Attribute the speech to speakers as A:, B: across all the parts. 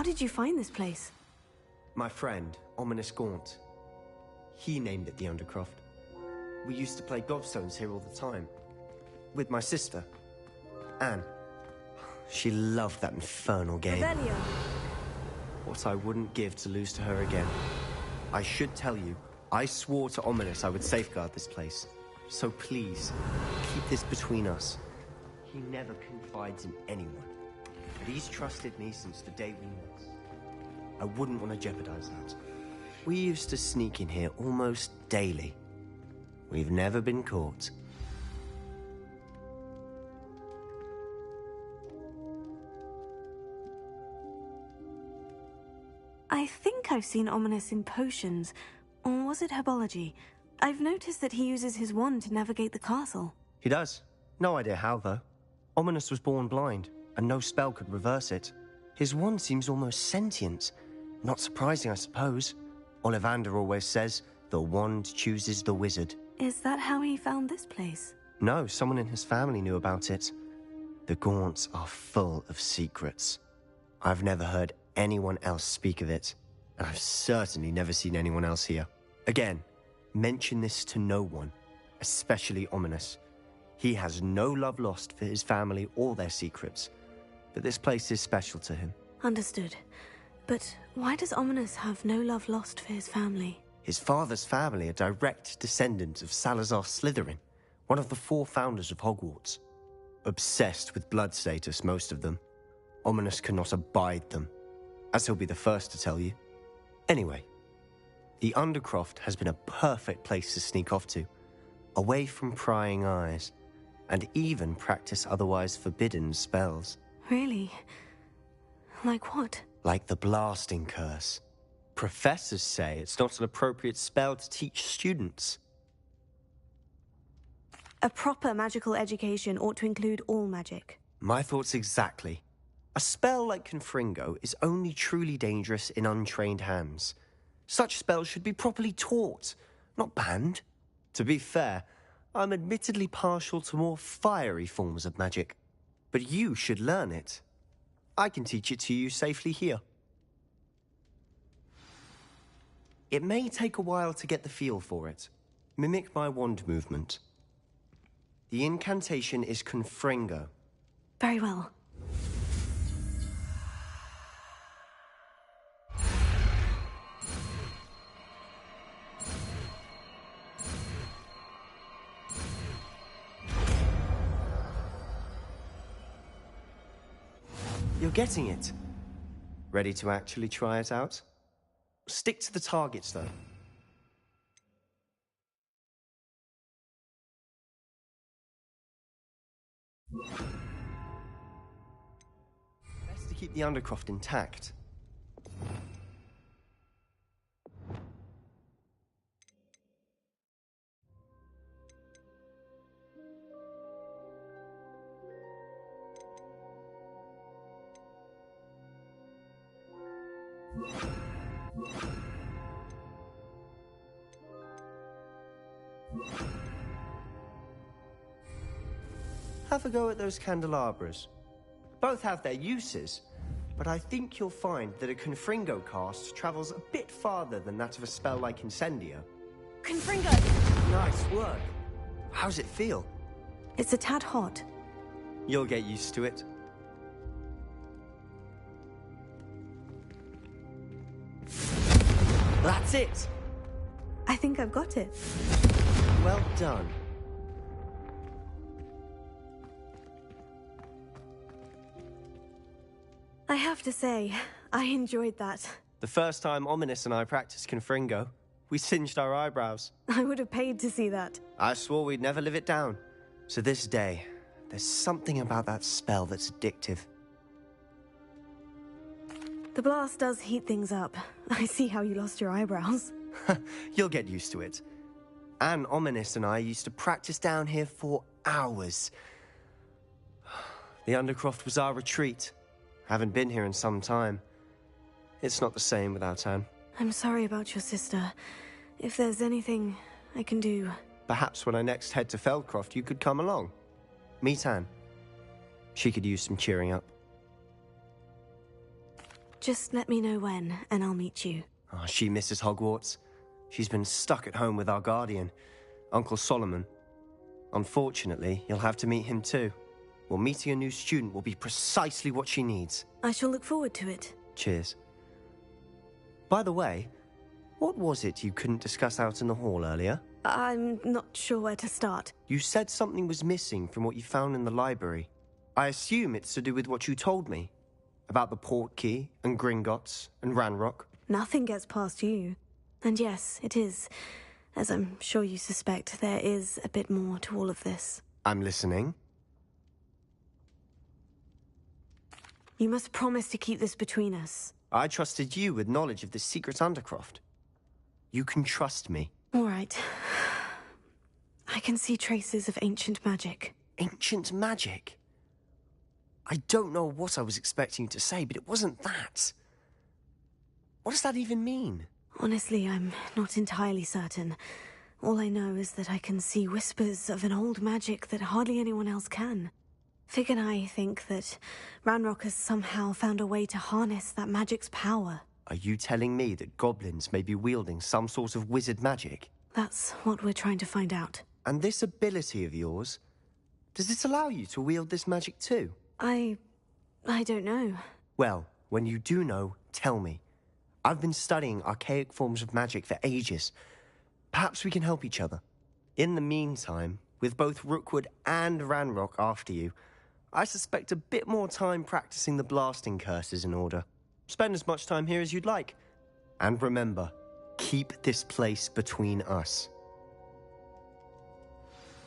A: How did you find this place?
B: My friend, Ominous Gaunt. He named it the Undercroft. We used to play gobstones here all the time. With my sister, Anne. She loved that infernal game.
A: Revelio.
B: What I wouldn't give to lose to her again. I should tell you, I swore to Ominous I would safeguard this place. So please, keep this between us. He never confides in anyone. But he's trusted me since the day we met. I wouldn't want to jeopardize that. We used to sneak in here almost daily. We've never been caught.
A: I think I've seen Ominous in potions. Or was it herbology? I've noticed that he uses his wand to navigate the castle.
B: He does. No idea how, though. Ominous was born blind, and no spell could reverse it. His wand seems almost sentient. Not surprising, I suppose. Ollivander always says, the wand chooses the wizard.
A: Is that how he found this place?
B: No, someone in his family knew about it. The Gaunts are full of secrets. I've never heard anyone else speak of it, and I've certainly never seen anyone else here. Again, mention this to no one, especially Ominous. He has no love lost for his family or their secrets, but this place is special to him.
A: Understood. But why does Ominous have no love lost for his family?
B: His father's family are direct descendants of Salazar Slytherin, one of the 4 founders of Hogwarts. Obsessed with blood status, most of them. Ominous cannot abide them, as he'll be the first to tell you. Anyway, the Undercroft has been a perfect place to sneak off to, away from prying eyes, and even practice otherwise forbidden spells.
A: Really? Like what?
B: Like the blasting curse. Professors say it's not an appropriate spell to teach students.
A: A proper magical education ought to include all magic.
B: My thoughts exactly. A spell like Confringo is only truly dangerous in untrained hands. Such spells should be properly taught, not banned. To be fair, I'm admittedly partial to more fiery forms of magic. But you should learn it. I can teach it to you safely here. It may take a while to get the feel for it. Mimic my wand movement. The incantation is Confringo.
A: Very well.
B: You're getting it. Ready to actually try it out? Stick to the targets, though. Best to keep the Undercroft intact. Have a go at those candelabras. Both have their uses, but I think you'll find that a Confringo cast travels a bit farther than that of a spell like Incendio.
A: Confringo!
B: Nice work. How's it feel?
A: It's a tad hot.
B: You'll get used to it. That's it!
A: I think I've got it.
B: Well done.
A: I have to say, I enjoyed that.
B: The first time Ominous and I practiced Confringo, we singed our eyebrows.
A: I would have paid to see that.
B: I swore we'd never live it down. So this day, there's something about that spell that's addictive.
A: The blast does heat things up. I see how you lost your eyebrows.
B: You'll get used to it. Anne, Ominous and I used to practice down here for hours. The Undercroft was our retreat. Haven't been here in some time. It's not the same without Anne.
A: I'm sorry about your sister. If there's anything I can do...
B: Perhaps when I next head to Feldcroft, you could come along. Meet Anne. She could use some cheering up.
A: Just let me know when, and I'll meet you.
B: Oh, she misses Hogwarts. She's been stuck at home with our guardian, Uncle Solomon. Unfortunately, you'll have to meet him too. Well, meeting a new student will be precisely what she needs.
A: I shall look forward to it.
B: Cheers. By the way, what was it you couldn't discuss out in the hall earlier?
A: I'm not sure where to start.
B: You said something was missing from what you found in the library. I assume it's to do with what you told me. About the Portkey, and Gringotts, and Ranrock.
A: Nothing gets past you. And yes, it is. As I'm sure you suspect, there is a bit more to all of this.
B: I'm listening.
A: You must promise to keep this between us.
B: I trusted you with knowledge of this secret undercroft. You can trust me.
A: All right. I can see traces of ancient magic.
B: Ancient magic? I don't know what I was expecting you to say, but it wasn't that. What does that even mean?
A: Honestly, I'm not entirely certain. All I know is that I can see whispers of an old magic that hardly anyone else can. Fig and I think that Ranrock has somehow found a way to harness that magic's power.
B: Are you telling me that goblins may be wielding some sort of wizard magic?
A: That's what we're trying to find out.
B: And this ability of yours, does it allow you to wield this magic too?
A: I don't know.
B: Well, when you do know, tell me. I've been studying archaic forms of magic for ages. Perhaps we can help each other. In the meantime, with both Rookwood and Ranrock after you, I suspect a bit more time practicing the blasting curse is in order. Spend as much time here as you'd like. And remember, keep this place between us.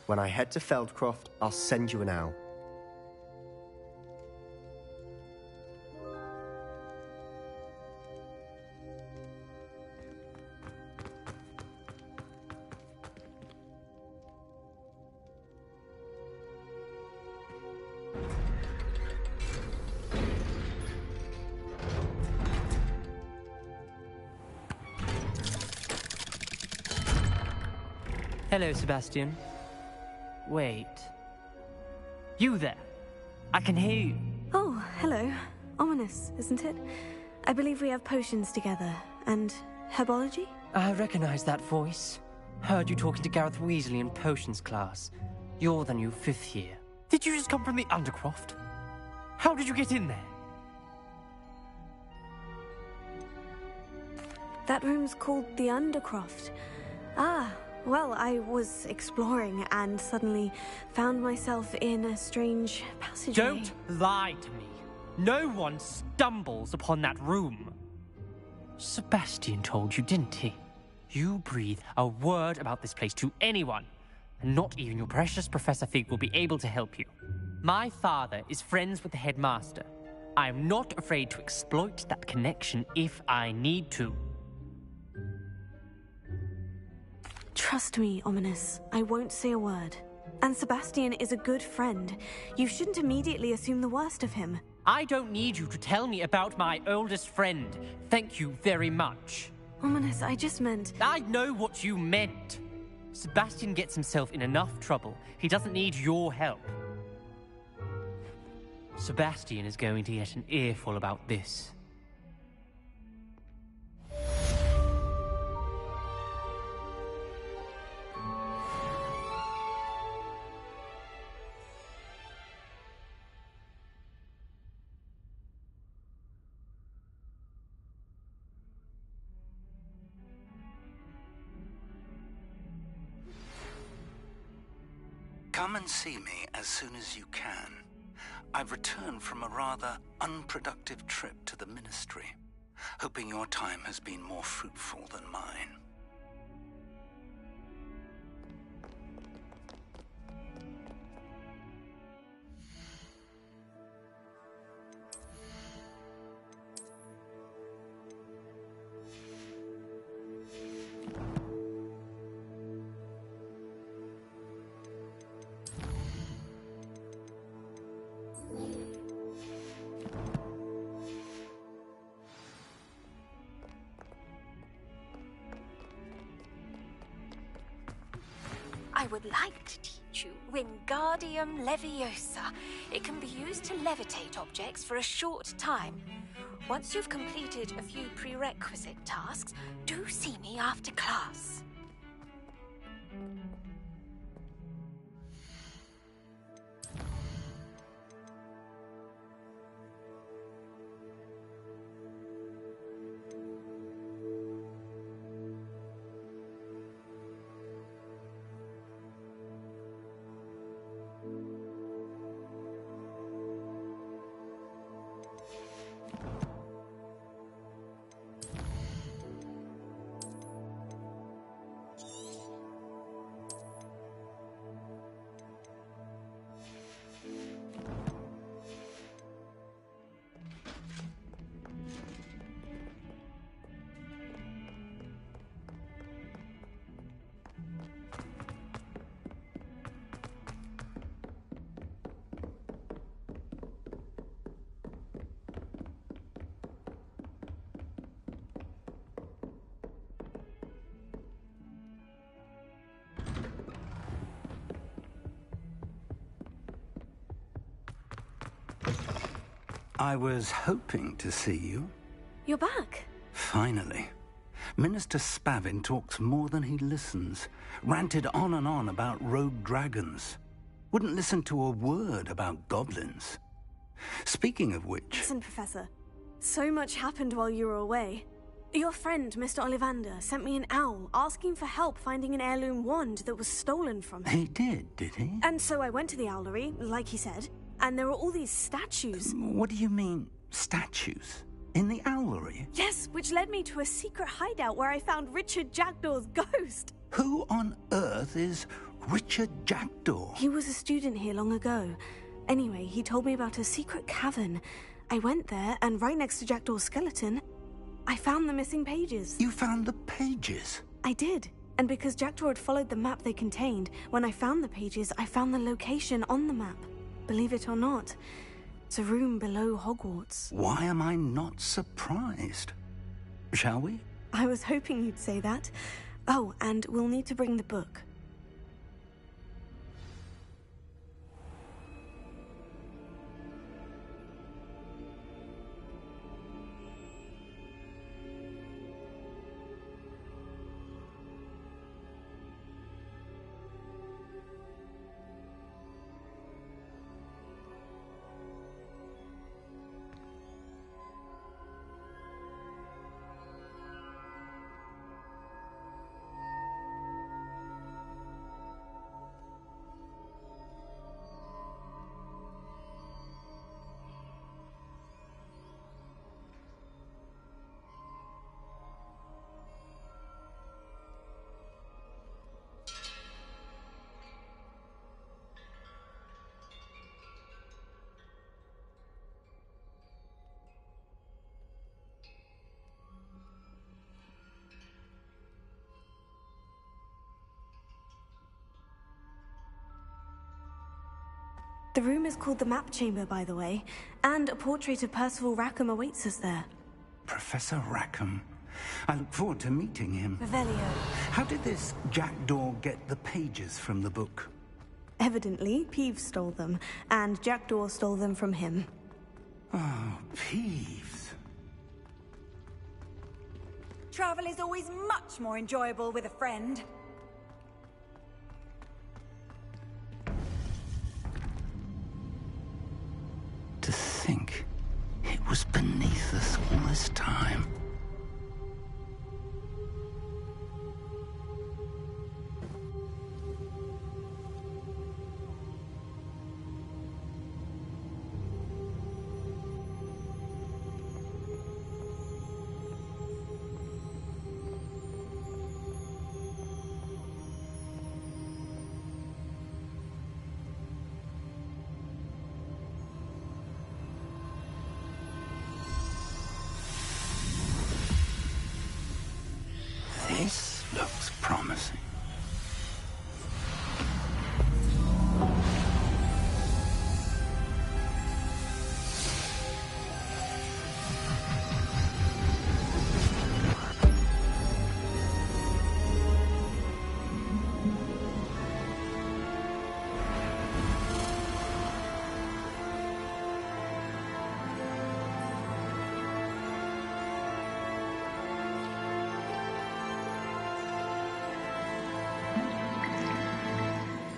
B: When I head to Feldcroft, I'll send you an owl.
C: Hello, Sebastian. Wait. You there? I can hear you.
A: Oh, hello. Ominous, isn't it? I believe we have potions together. And herbology?
C: I recognize that voice. Heard you talking to Gareth Weasley in potions class. You're the new 5th year. Did you just come from the Undercroft? How did you get in there?
A: That room's called the Undercroft. Ah, well, I was exploring and suddenly found myself in a strange passageway.
C: Don't lie to me. No one stumbles upon that room. Sebastian told you, didn't he? You breathe a word about this place to anyone, and not even your precious Professor Fig will be able to help you. My father is friends with the headmaster. I am not afraid to exploit that connection if I need to.
A: Trust me, Ominous. I won't say a word. And Sebastian is a good friend. You shouldn't immediately assume the worst of him.
C: I don't need you to tell me about my oldest friend. Thank you very much.
A: Ominous, I just meant...
C: I know what you meant. Sebastian gets himself in enough trouble. He doesn't need your help. Sebastian is going to get an earful about this.
D: Come and see me as soon as you can. I've returned from a rather unproductive trip to the Ministry, hoping your time has been more fruitful than mine.
E: I would like to teach you Wingardium Leviosa. It can be used to levitate objects for a short time. Once you've completed a few prerequisite tasks, do see me after class.
D: I was hoping to see you.
A: You're back.
D: Finally. Minister Spavin talks more than he listens. Ranted on and on about rogue dragons. Wouldn't listen to a word about goblins. Speaking of which...
A: Listen, Professor. So much happened while you were away. Your friend, Mr. Ollivander, sent me an owl asking for help finding an heirloom wand that was stolen from him.
D: He did he?
A: And so I went to the owlery, like he said, and there were all these statues.
D: What do you mean, statues? In the owlery?
A: Yes, which led me to a secret hideout where I found Richard Jackdaw's ghost.
D: Who on earth is Richard Jackdaw?
A: He was a student here long ago. Anyway, he told me about a secret cavern. I went there, and right next to Jackdaw's skeleton, I found the missing pages.
D: You found the pages?
A: I did. And because Jackdaw had followed the map they contained, when I found the pages, I found the location on the map. Believe it or not, it's a room below Hogwarts.
D: Why am I not surprised? Shall we?
A: I was hoping you'd say that. Oh, and we'll need to bring the book. The room is called the Map Chamber, by the way, and a portrait of Percival Rackham awaits us there.
D: Professor Rackham. I look forward to meeting him.
A: Revelio.
D: How did this Jackdaw get the pages from the book?
A: Evidently, Peeves stole them, and Jackdaw stole them from him.
D: Oh, Peeves.
F: Travel is always much more enjoyable with a friend.
D: To think it was beneath us all this time.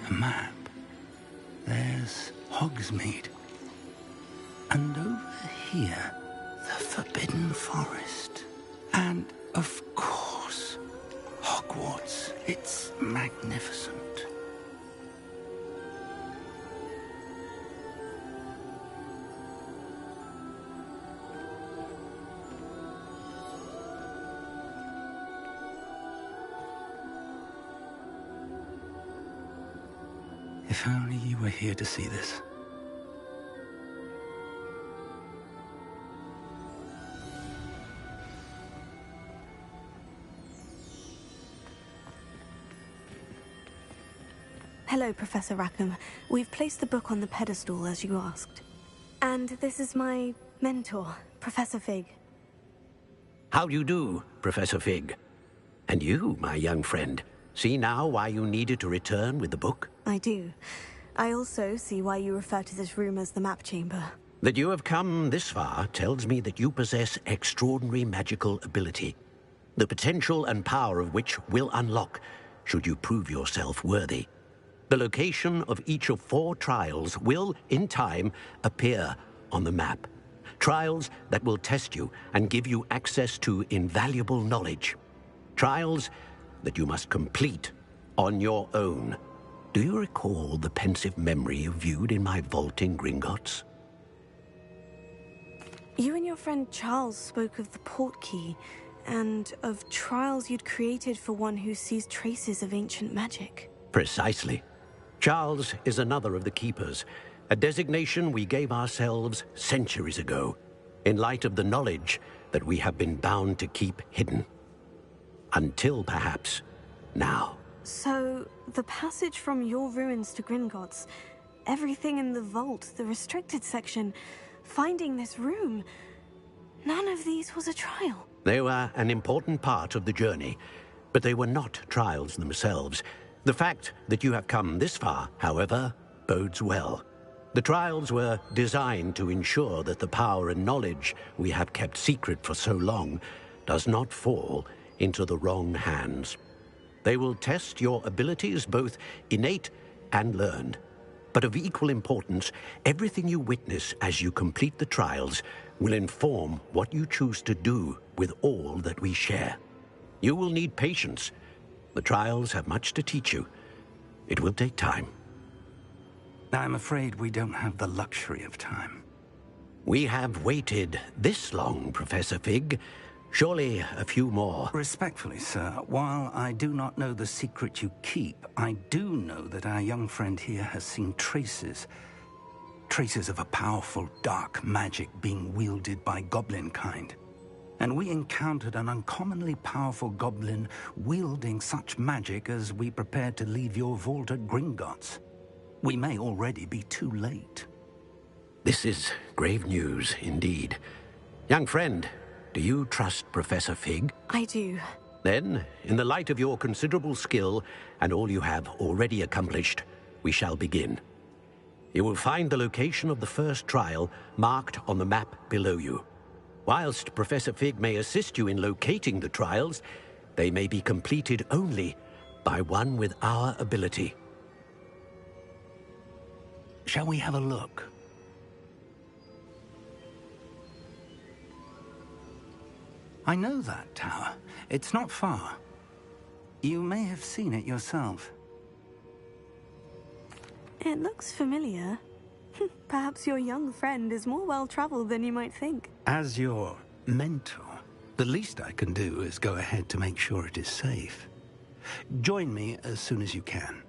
D: A map. There's Hogsmeade. And over here, the Forbidden Forest. And, of course, Hogwarts. It's magnificent. If only you were here to see this.
A: Hello, Professor Rackham. We've placed the book on the pedestal as you asked. And this is my mentor, Professor Fig.
G: How do you do, Professor Fig? And you, my young friend, see now why you needed to return with the book?
A: I do. I also see why you refer to this room as the map chamber.
G: That you have come this far tells me that you possess extraordinary magical ability, the potential and power of which will unlock should you prove yourself worthy. The location of each of 4 trials will, in time, appear on the map. Trials that will test you and give you access to invaluable knowledge. Trials that you must complete on your own. Do you recall the pensive memory you viewed in my vault in Gringotts?
A: You and your friend Charles spoke of the portkey, and of trials you'd created for one who sees traces of ancient magic.
G: Precisely. Charles is another of the Keepers, a designation we gave ourselves centuries ago, in light of the knowledge that we have been bound to keep hidden. Until, perhaps, now.
A: So, the passage from your ruins to Gringotts, everything in the vault, the restricted section, finding this room, none of these was a trial.
G: They were an important part of the journey, but they were not trials themselves. The fact that you have come this far, however, bodes well. The trials were designed to ensure that the power and knowledge we have kept secret for so long does not fall into the wrong hands. They will test your abilities, both innate and learned. But of equal importance, everything you witness as you complete the trials will inform what you choose to do with all that we share. You will need patience. The trials have much to teach you. It will take time.
D: I'm afraid we don't have the luxury of time.
G: We have waited this long, Professor Fig. Surely a few more.
D: Respectfully, sir, while I do not know the secret you keep, I do know that our young friend here has seen traces of a powerful dark magic being wielded by goblin kind. And we encountered an uncommonly powerful goblin wielding such magic as we prepared to leave your vault at Gringotts. We may already be too late.
G: This is grave news indeed. Young friend, do you trust Professor Fig?
A: I do.
G: Then, in the light of your considerable skill and all you have already accomplished, we shall begin. You will find the location of the first trial marked on the map below you. Whilst Professor Fig may assist you in locating the trials, they may be completed only by one with our ability.
D: Shall we have a look? I know that tower. It's not far. You may have seen it yourself.
A: It looks familiar. Perhaps your young friend is more well-traveled than you might think.
D: As your mentor, the least I can do is go ahead to make sure it is safe. Join me as soon as you can.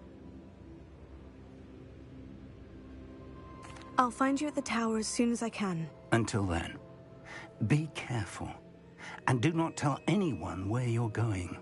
A: I'll find you at the tower as soon as I can.
D: Until then, be careful. And do not tell anyone where you're going.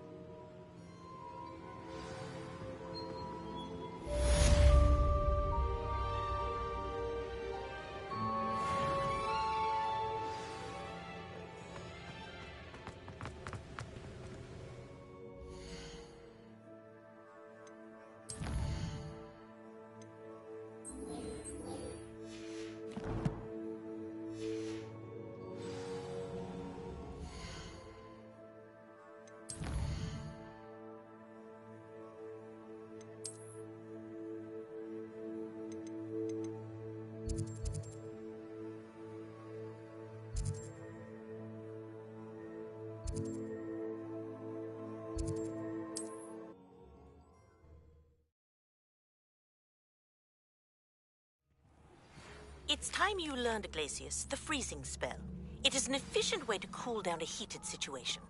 H: It's time you learned, Glacius, the freezing spell. It is an efficient way to cool down a heated situation.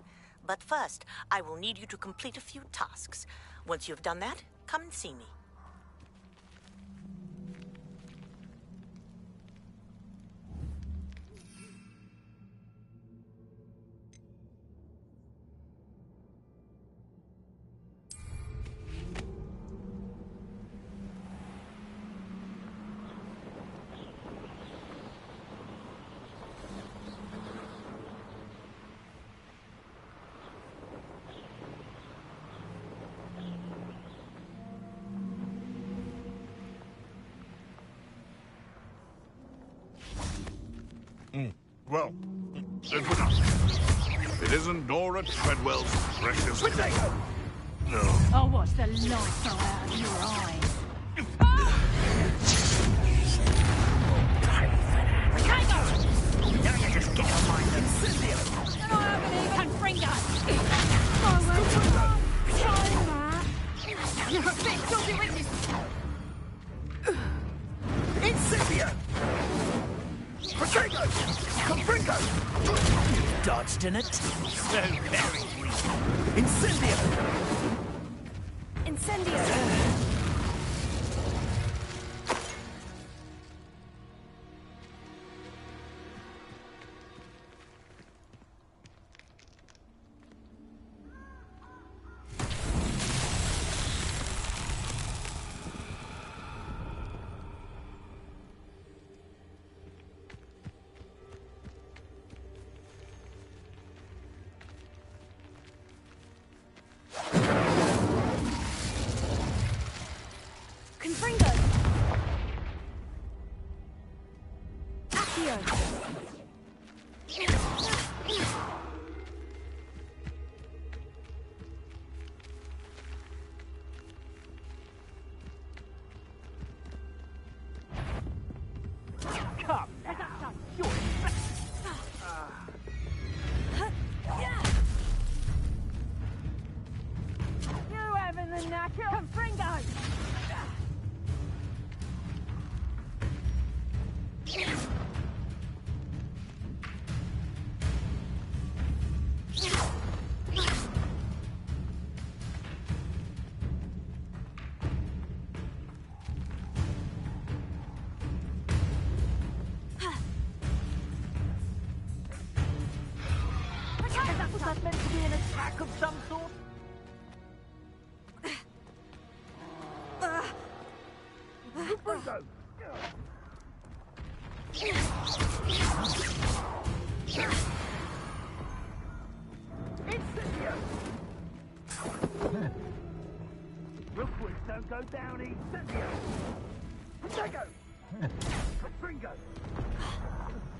H: But first, I will need you to complete a few tasks. Once you've done that, come and see me.
I: Well, there's enough. It isn't Nora Treadwell's precious... No.
J: I'll watch the lights go out of your eyes.
H: Now you just get your mind and
J: I haven't even Fringo. I won't try that. You're a bit filthy with this.
K: Incendio! Potato! Confringo! Dodged in it. So very weak. Incendio!
F: Incendio! Confringo! Accio!
K: Come now. You're
J: You having the knacker? Confringo!
K: Was that meant to be an attack of some sort? Confringo! Incendio! Rookwoods don't go down, Incendio! Potato! Confringo!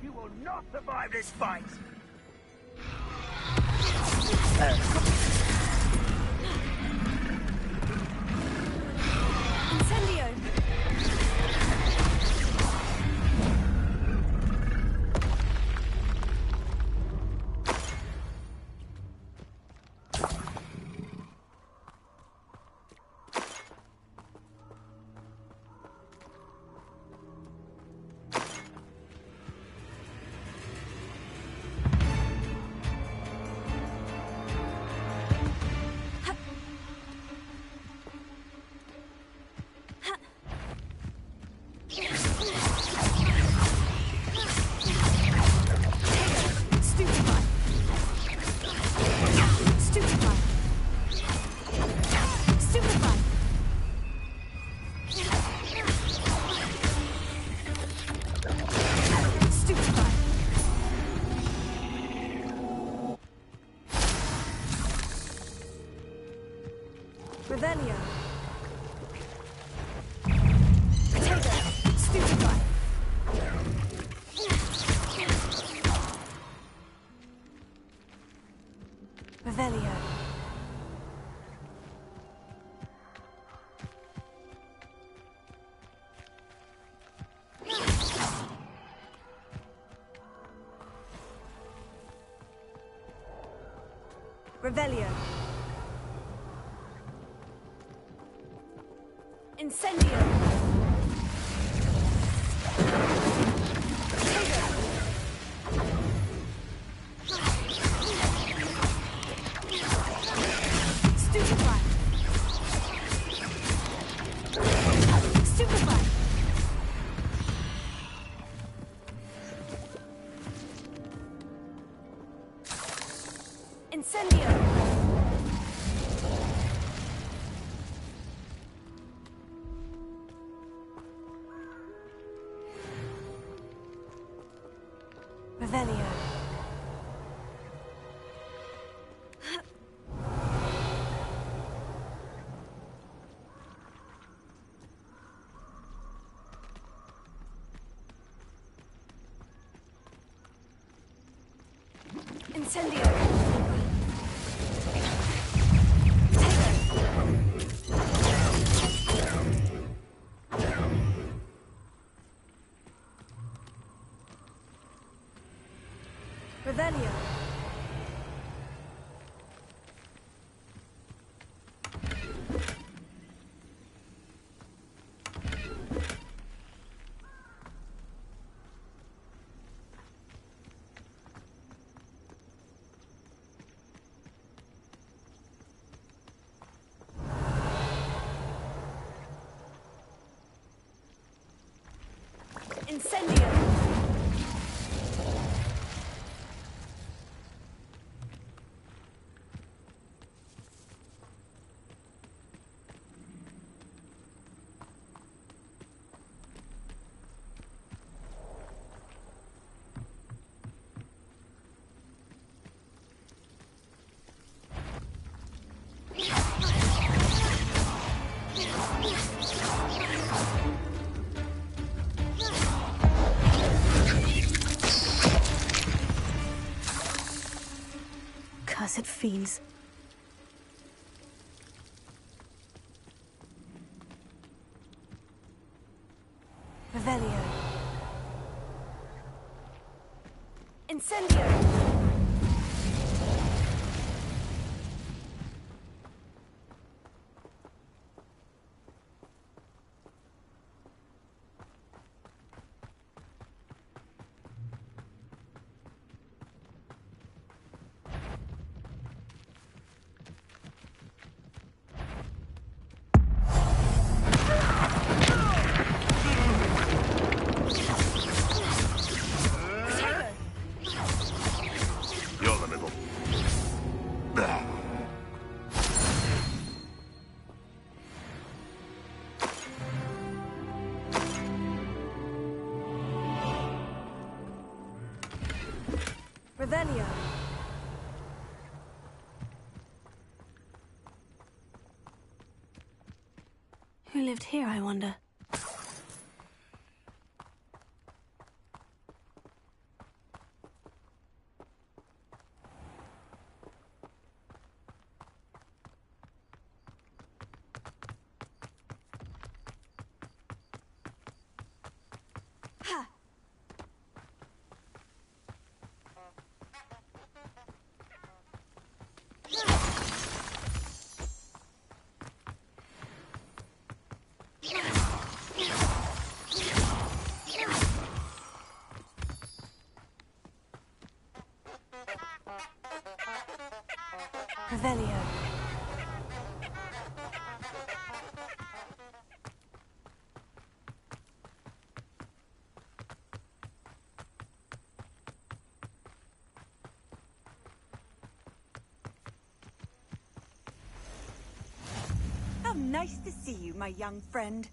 K: You will not survive this fight!
F: Incendio! Revelio. Potato. Stupefy. Revelio. Revelio. Incendio!
A: Revelio. Incendio. Revelio. Incendio. Cursed fiends. Revelio. Incendio.
I: You're the middle.
A: Revelio. Who lived here, I wonder? Revelio.
F: How nice to see you, my young friend.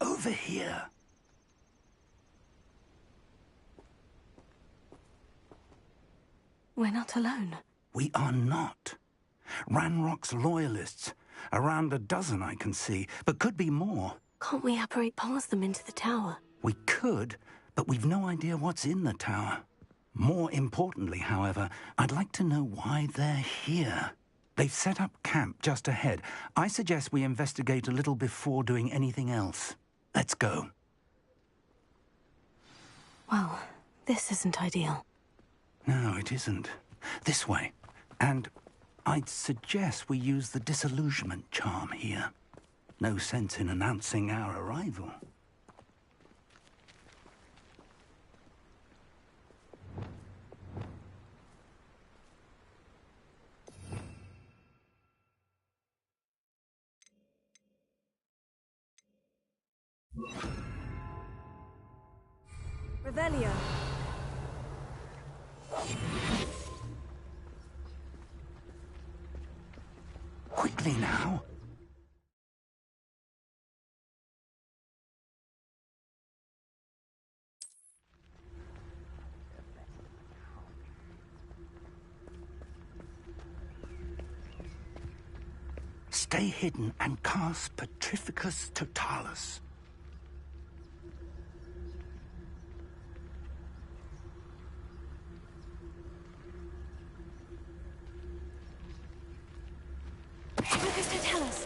D: Over here.
A: We're not alone.
D: We are not. Ranrock's loyalists. Around a dozen I can see, but could be more.
A: Can't we apparate past them into the tower?
D: We could, but we've no idea what's in the tower. More importantly, however, I'd like to know why they're here. They've set up camp just ahead. I suggest we investigate a little before doing anything else. Let's go.
A: Well, this isn't ideal.
D: No, it isn't. This way. And I'd suggest we use the disillusionment charm here. No sense in announcing our arrival.
A: Revelio.
D: Quickly now. Stay hidden and cast Petrificus Totalis.
A: Petrificus Totalis.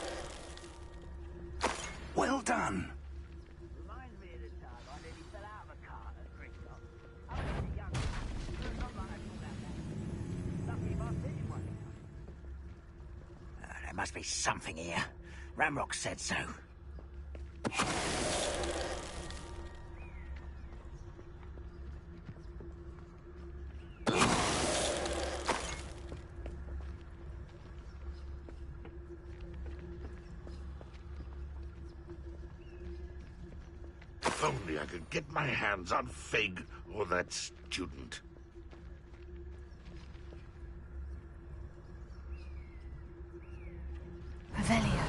D: Well done.
K: Reminds me of the time I nearly fell out of a cart at Gringotts. I was a young man. Not like I thought about that. Lucky if I fit in one.
L: There must be something here. Ramrock said so.
I: If only I could get my hands on Fig or that student.
A: Revelio.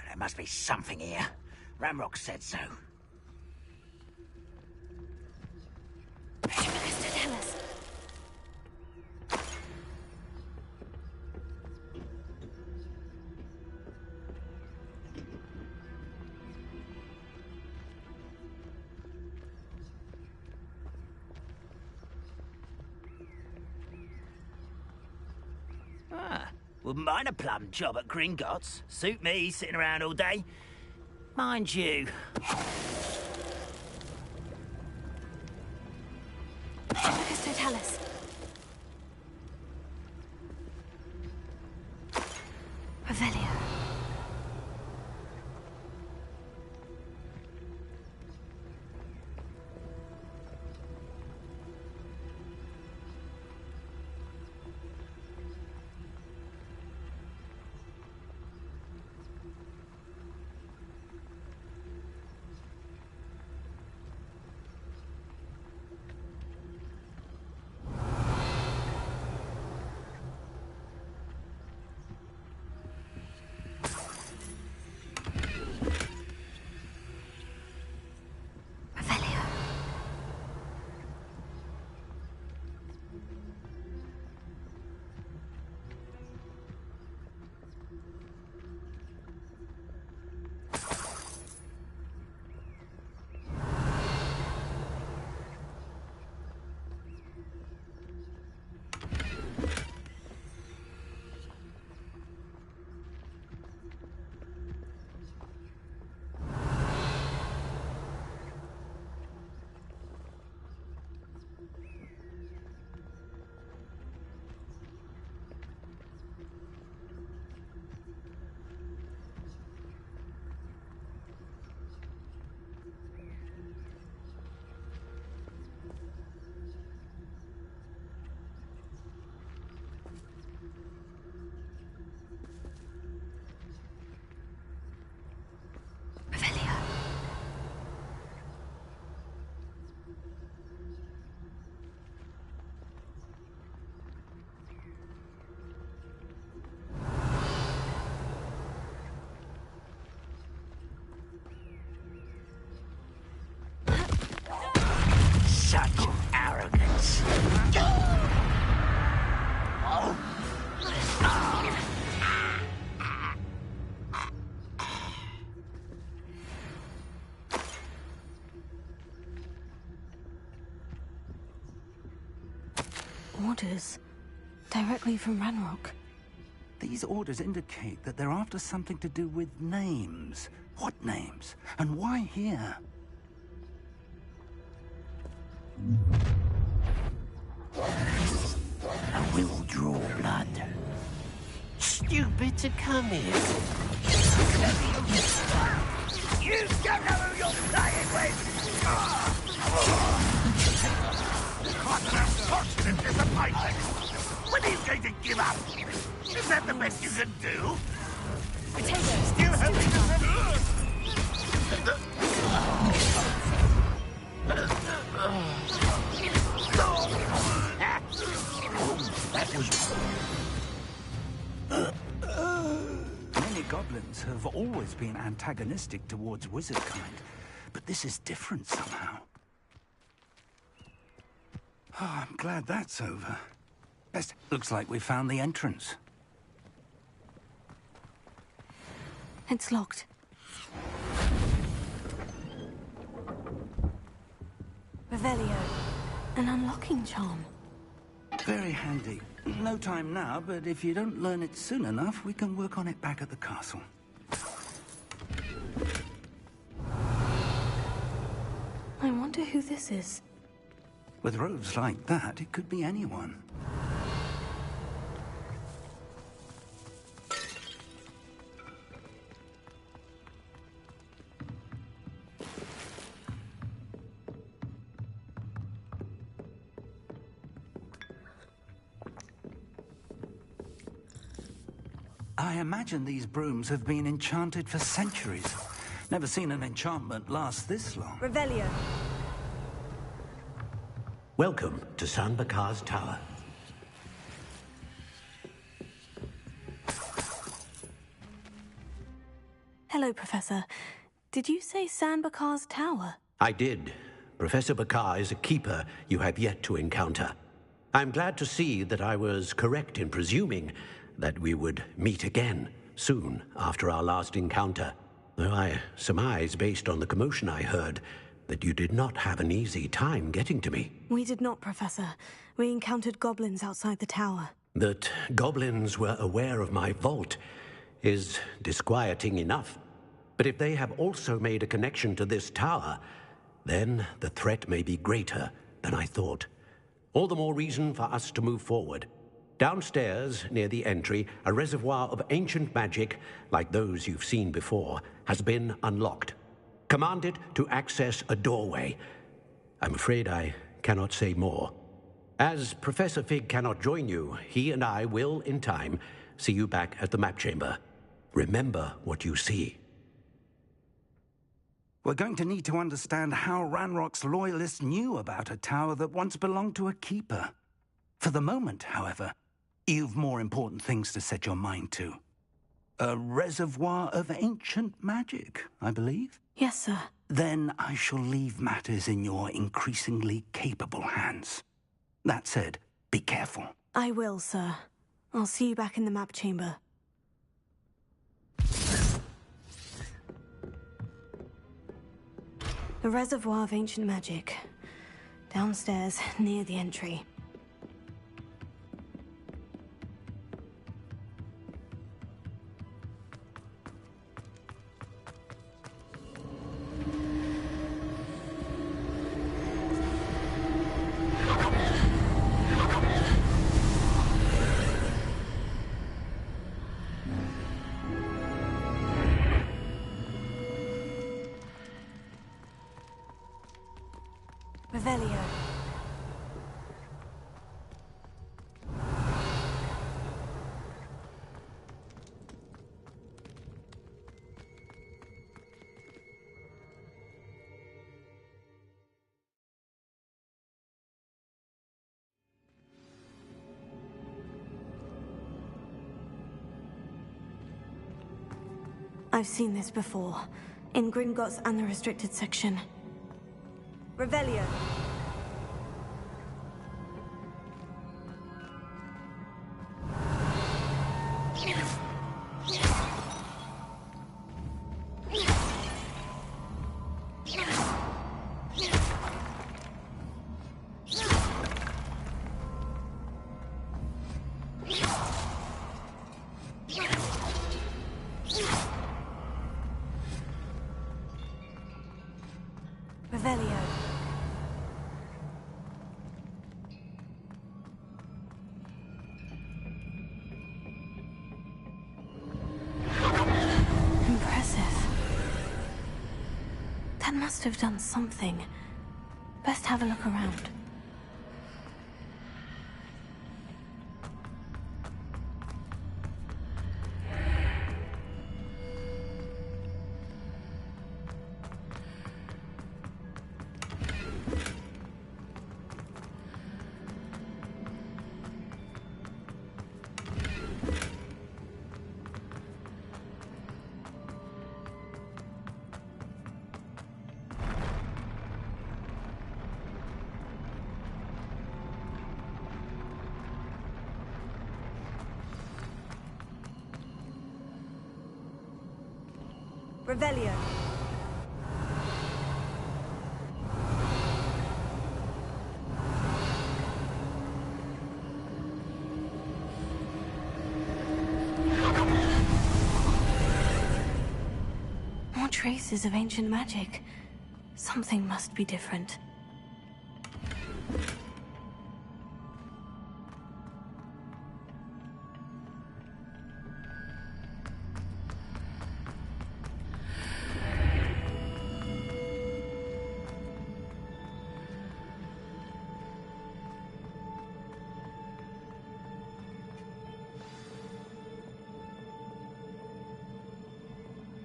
L: There must be something here. Ramrock said so.
A: Petrificus Totalis.
L: Wouldn't mind a plum job at Gringotts. Suit me, sitting around all day. Mind you.
A: Petrificus Totalis. Revelio.
L: Such arrogance.
A: Orders. Directly from Ranrock.
D: These orders indicate that they're after something to do with names. What names? And why here?
L: And we will draw blood. Stupid to come here.
K: You don't know who you're playing with!
I: Constant disappointment! When are you going to give up? Is that the best you can do?
A: Potatoes.
I: Still having
D: Many goblins have always been antagonistic towards wizard kind, but this is different somehow. Oh, I'm glad that's over. Best. Looks like we found the entrance.
A: It's locked. Revelio. An unlocking charm.
D: Very handy. No time now, but if you don't learn it soon enough, we can work on it back at the castle.
A: I wonder who this is.
D: With robes like that, it could be anyone. I imagine these brooms have been enchanted for centuries. Never seen an enchantment last this long.
F: Revelio.
G: Welcome to San Bakar's Tower.
A: Hello, Professor. Did you say San Bakar's Tower?
G: I did. Professor Bakar is a keeper you have yet to encounter. I'm glad to see that I was correct in presuming that we would meet again soon after our last encounter. Though I surmise, based on the commotion I heard, that you did not have an easy time getting to me.
A: We did not, Professor. We encountered goblins outside the tower.
G: That goblins were aware of my vault is disquieting enough. But if they have also made a connection to this tower, then the threat may be greater than I thought. All the more reason for us to move forward. Downstairs, near the entry, a reservoir of ancient magic, like those you've seen before, has been unlocked. Command it to access a doorway. I'm afraid I cannot say more. As Professor Fig cannot join you, he and I will, in time, see you back at the map chamber. Remember what you see.
D: We're going to need to understand how Ranrock's loyalists knew about a tower that once belonged to a keeper. For the moment, however, you've more important things to set your mind to. A reservoir of ancient magic, I believe?
A: Yes, sir.
D: Then I shall leave matters in your increasingly capable hands. That said, be careful.
A: I will, sir. I'll see you back in the map chamber. The reservoir of ancient magic. Downstairs, near the entry. Revelio. I've seen this before, in Gringotts and the restricted section.
F: Revelio.
A: Revelio. Impressive. That must have done something. Best have a look around.
F: Revelio.
A: More traces of ancient magic. Something must be different.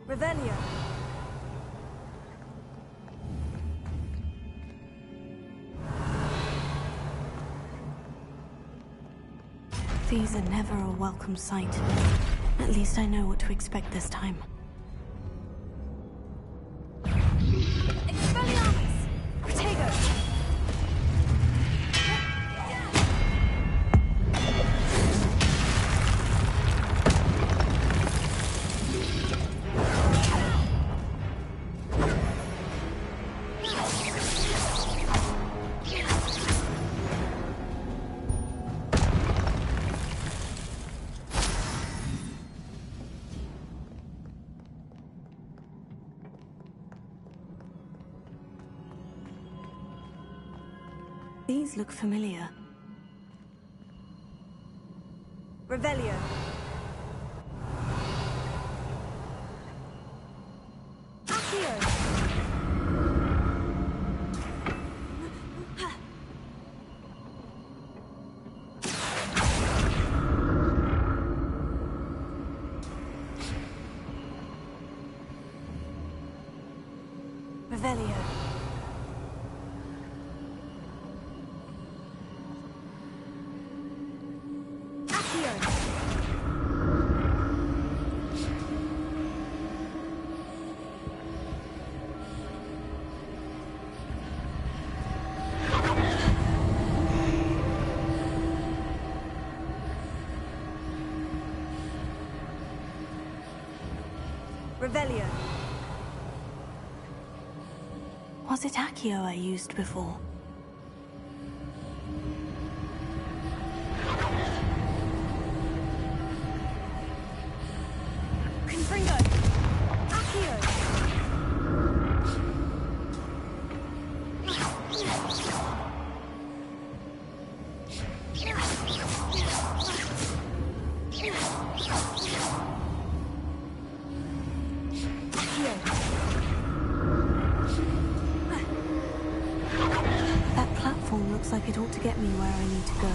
F: Revelio.
A: These are never a welcome sight. At least I know what to expect this time.
F: Expelliarmus! Protego!
A: These look familiar.
F: Revelio. Accio. Revelio. Revelio.
A: Was it Accio I used before?
F: Confringo. Accio.
A: That platform looks like it ought to get me where I need to go.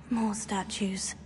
A: More statues.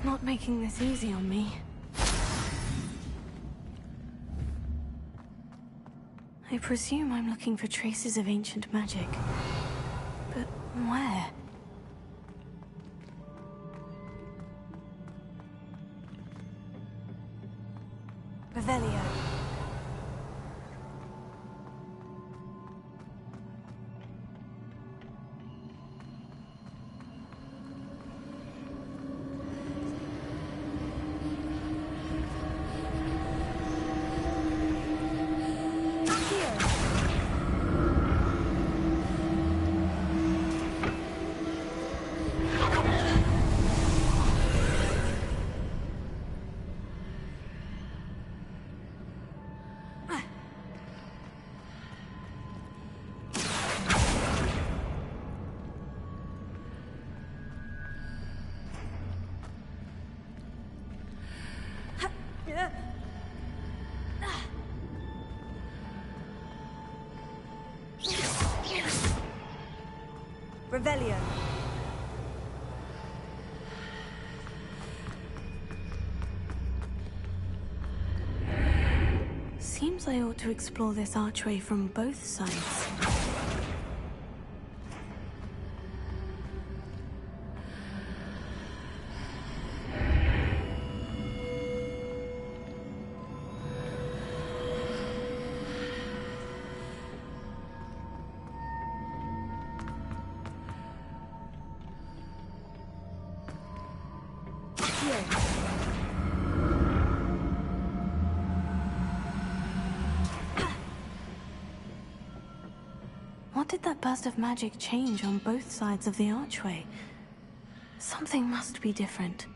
A: Not making this easy on me. I presume I'm looking for traces of ancient magic. But where? Revelio. Revelio. Seems I ought to explore this archway from both sides. What did that burst of magic change on both sides of the archway? Something must be different.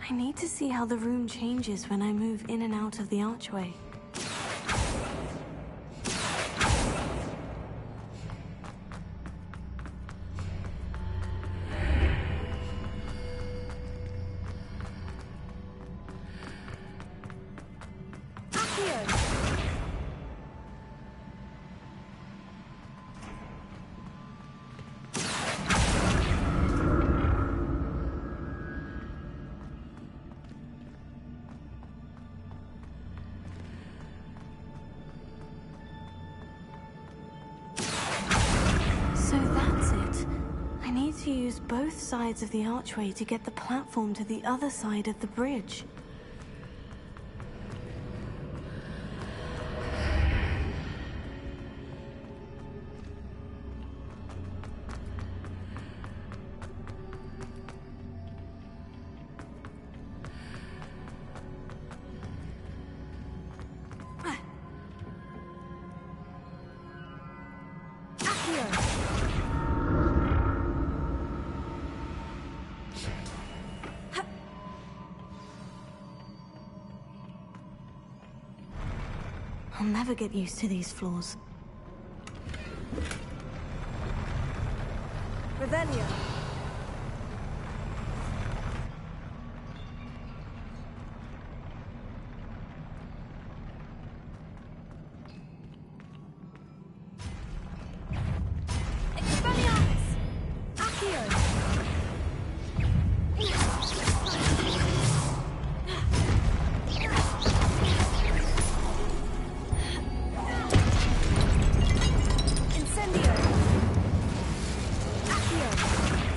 A: I need to see how the room changes when I move in and out of the archway. To use both sides of the archway to get the platform to the other side of the bridge. I'll never get used to these floors. Revelio. Incendio! Accio!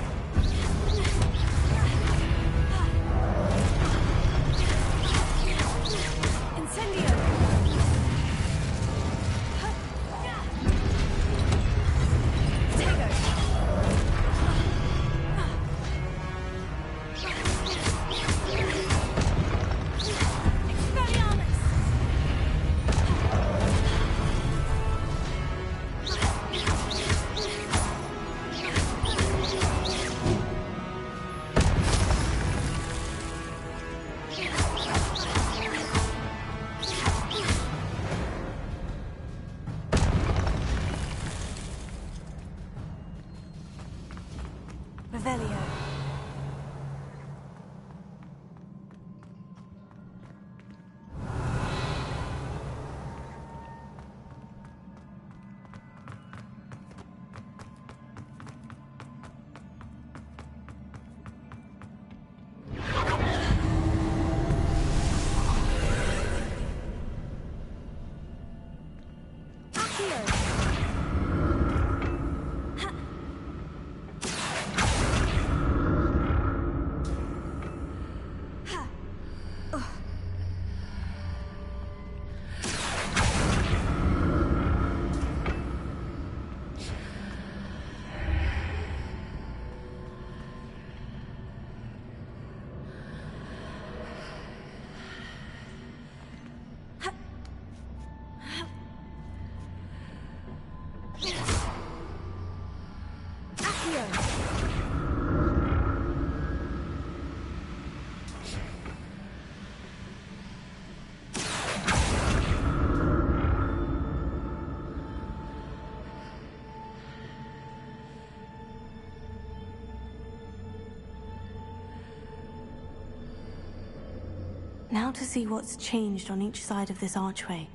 A: Now to see what's changed on each side of this archway.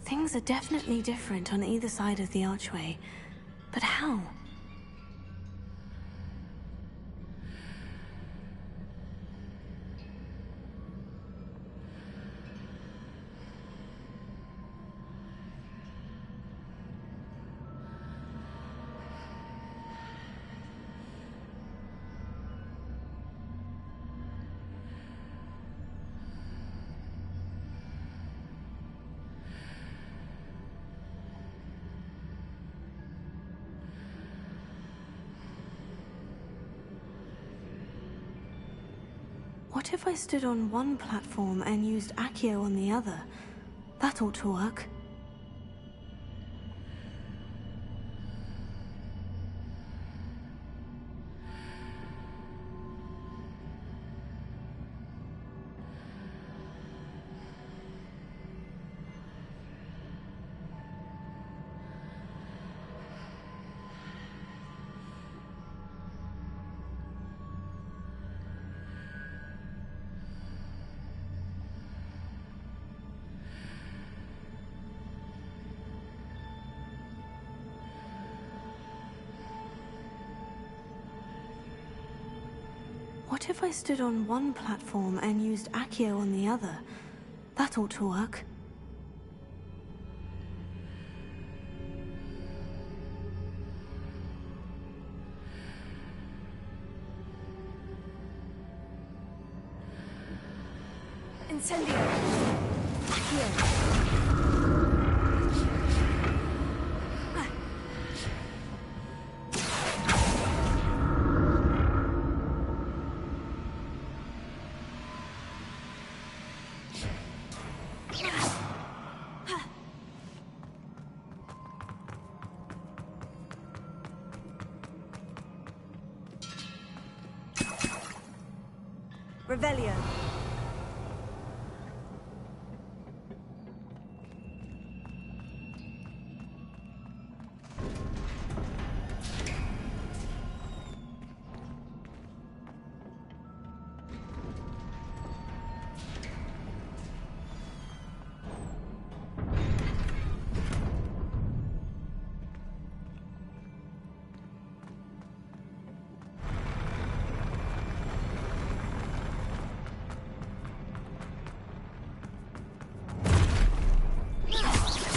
A: Things are definitely different on either side of the archway. But how? What if I stood on one platform and used Accio on the other? That ought to work. What if I stood on one platform and used Accio on the other? That ought to work. Incendio! Accio! Revelio.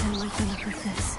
A: I like the look of this.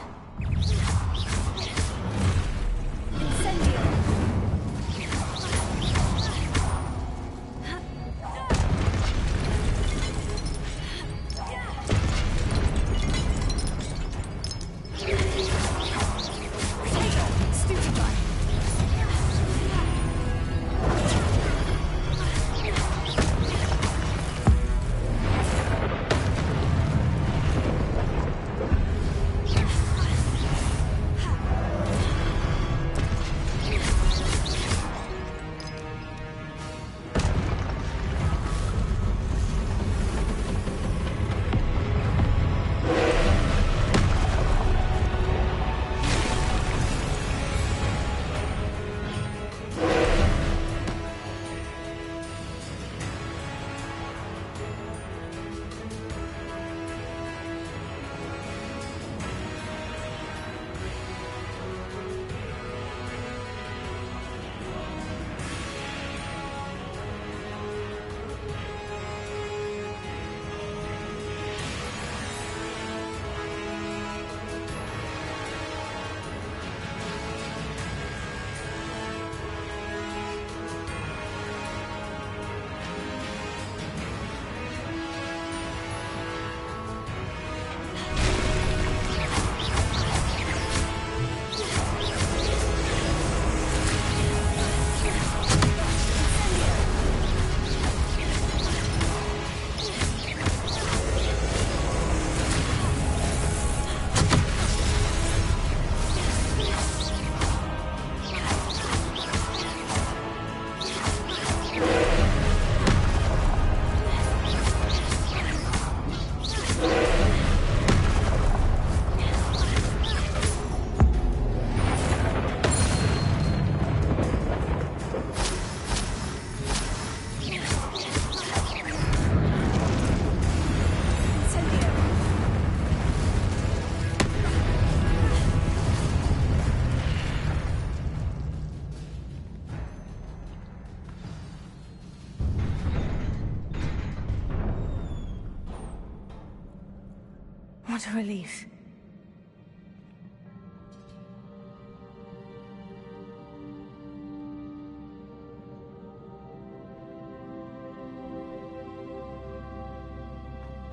A: What a relief.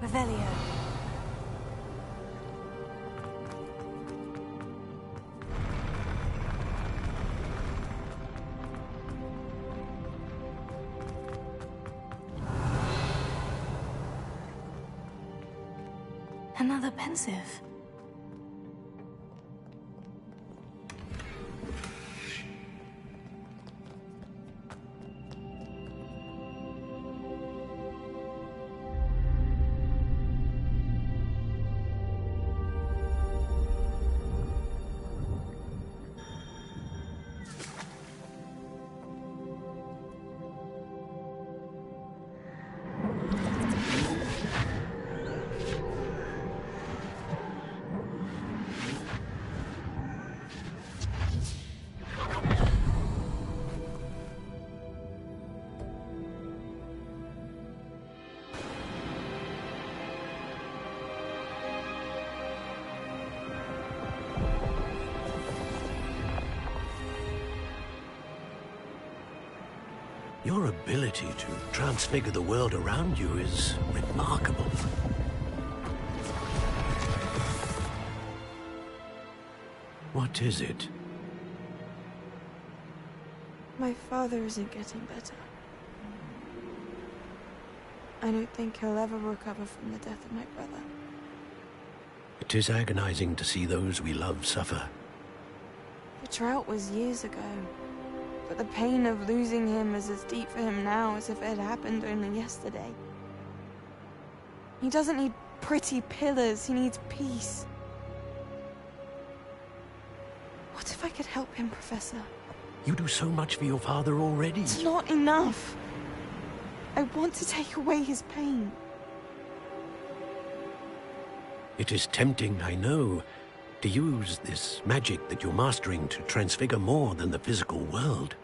A: Revelio. Another pensive.
G: Your ability to transfigure the world around you is remarkable. What is it?
M: My father isn't getting better. I don't think he'll ever recover from the death of my brother.
G: It is agonizing to see those we love suffer.
M: The drought was years ago, but the pain of losing him is as deep for him now as if it had happened only yesterday. He doesn't need pretty pillars, he needs peace. What if I could help him, Professor?
G: You do so much for your father already.
M: It's not enough. I want to take away his pain.
G: It is tempting, I know, to use this magic that you're mastering to transfigure more than the physical world.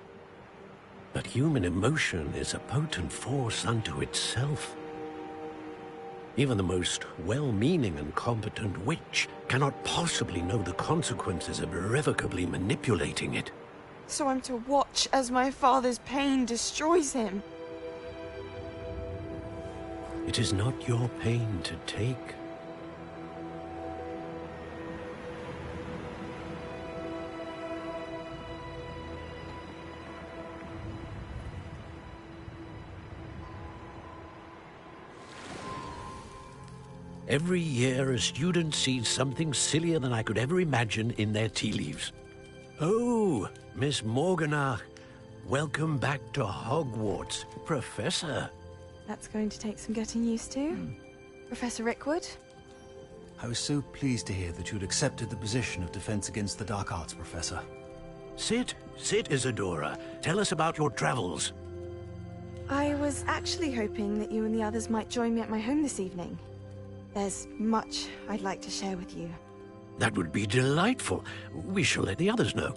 G: But human emotion is a potent force unto itself. Even the most well-meaning and competent witch cannot possibly know the consequences of irrevocably manipulating it.
M: So I'm to watch as my father's pain destroys him.
G: It is not your pain to take. Every year, a student sees something sillier than I could ever imagine in their tea leaves. Oh, Miss Morganach, welcome back to Hogwarts, Professor.
M: That's going to take some getting used to. Professor Rickwood?
N: I was so pleased to hear that you'd accepted the position of Defense Against the Dark Arts, Professor.
G: Sit, Isadora. Tell us about your travels.
M: I was actually hoping that you and the others might join me at my home this evening. There's much I'd like to share with you.
G: That would be delightful. We shall let the others know.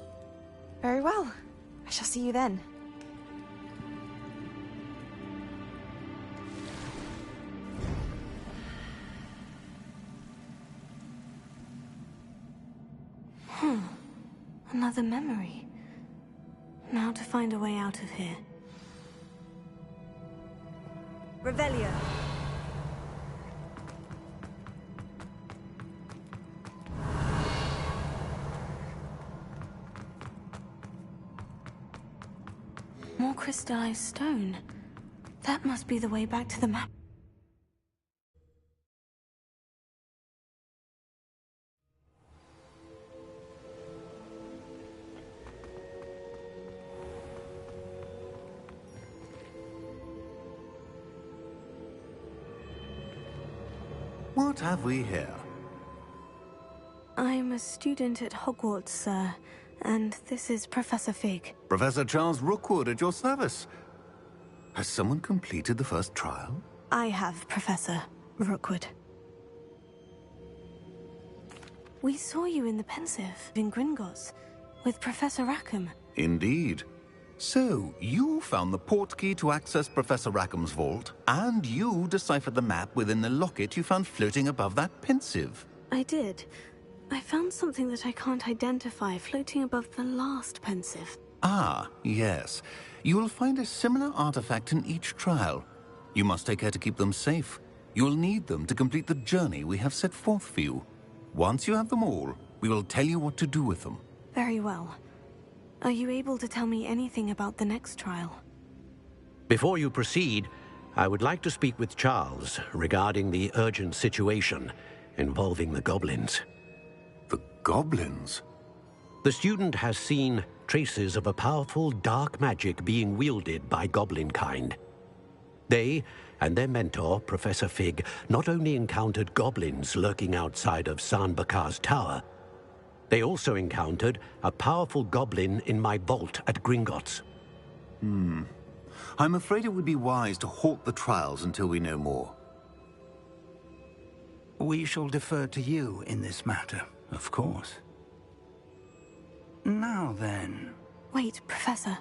M: Very well. I shall see you then.
A: Another memory. Now to find a way out of here.
F: Revelio.
A: More crystallized stone. That must be the way back to the map.
I: What have we here?
A: I'm a student at Hogwarts, sir, and this is Professor Fig.
I: Professor Charles Rookwood at your service. Has someone completed the first trial?
A: I have, Professor Rookwood. We saw you in the Pensive in Gringotts with Professor Rackham.
I: Indeed. So, you found the portkey to access Professor Rackham's vault, and you deciphered the map within the locket you found floating above that Pensive.
A: I did. I found something that I can't identify floating above the last pensive.
D: Ah, yes. You will find a similar artifact in each trial. You must take care to keep them safe. You will need them to complete the journey we have set forth for you. Once you have them all, we will tell you what to do with them.
A: Very well. Are you able to tell me anything about the next trial?
G: Before you proceed, I would like to speak with Charles regarding the urgent situation involving the goblins.
D: The goblins?
G: The student has seen traces of a powerful dark magic being wielded by goblin kind. They and their mentor, Professor Fig, not only encountered goblins lurking outside of San Bakar's tower, they also encountered a powerful goblin in my vault at Gringotts.
D: I'm afraid it would be wise to halt the trials until we know more. We shall defer to you in this matter, of course. Now then...
A: Wait, Professor.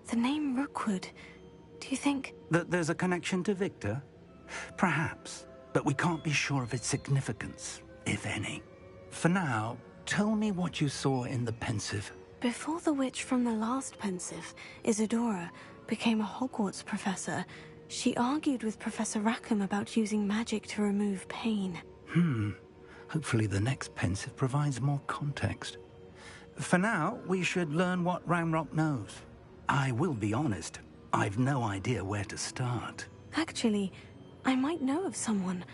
A: The name Rookwood. Do you think...
D: That there's a connection to Victor? Perhaps, but we can't be sure of its significance, if any. For now, tell me what you saw in the pensive.
A: Before the witch from the last pensive, Isadora, became a Hogwarts professor, she argued with Professor Rackham about using magic to remove pain.
D: Hopefully the next pensive provides more context. For now, we should learn what Ranrock knows. I will be honest, I've no idea where to start.
A: Actually, I might know of someone.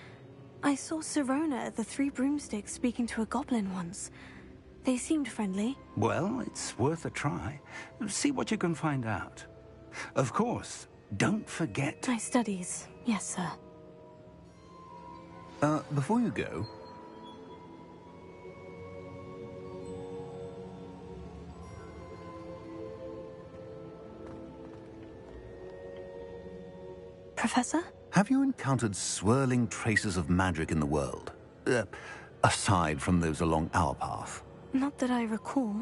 A: I saw Sirona at the Three Broomsticks speaking to a goblin once. They seemed friendly.
D: Well, it's worth a try. See what you can find out. Of course, don't forget...
A: My studies, yes, sir.
D: Before you go...
A: Professor?
D: Have you encountered swirling traces of magic in the world? Aside from those along our path?
A: Not that I recall.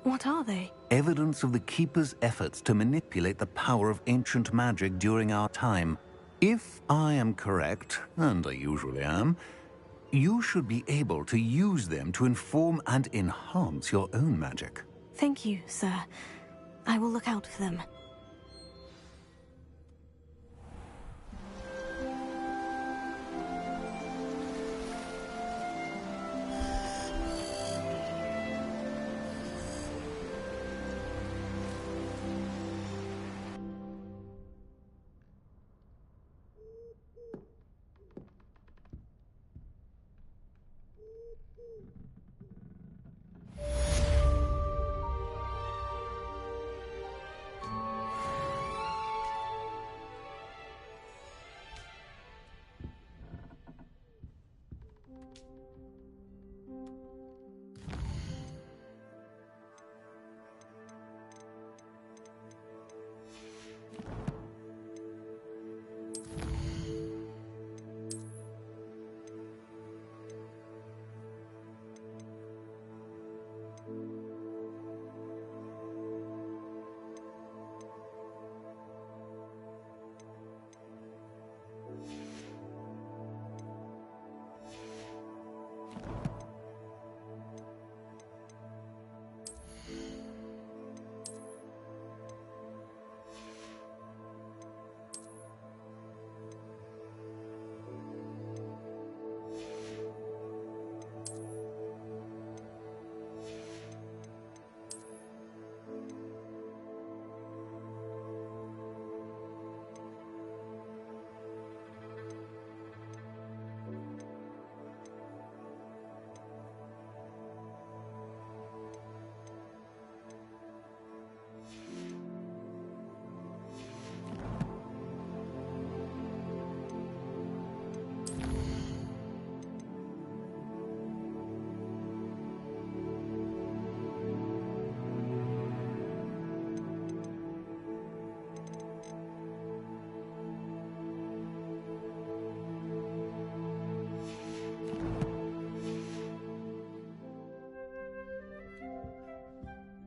A: What are they?
D: Evidence of the Keeper's efforts to manipulate the power of ancient magic during our time. If I am correct, and I usually am, you should be able to use them to inform and enhance your own magic.
A: Thank you, sir. I will look out for them.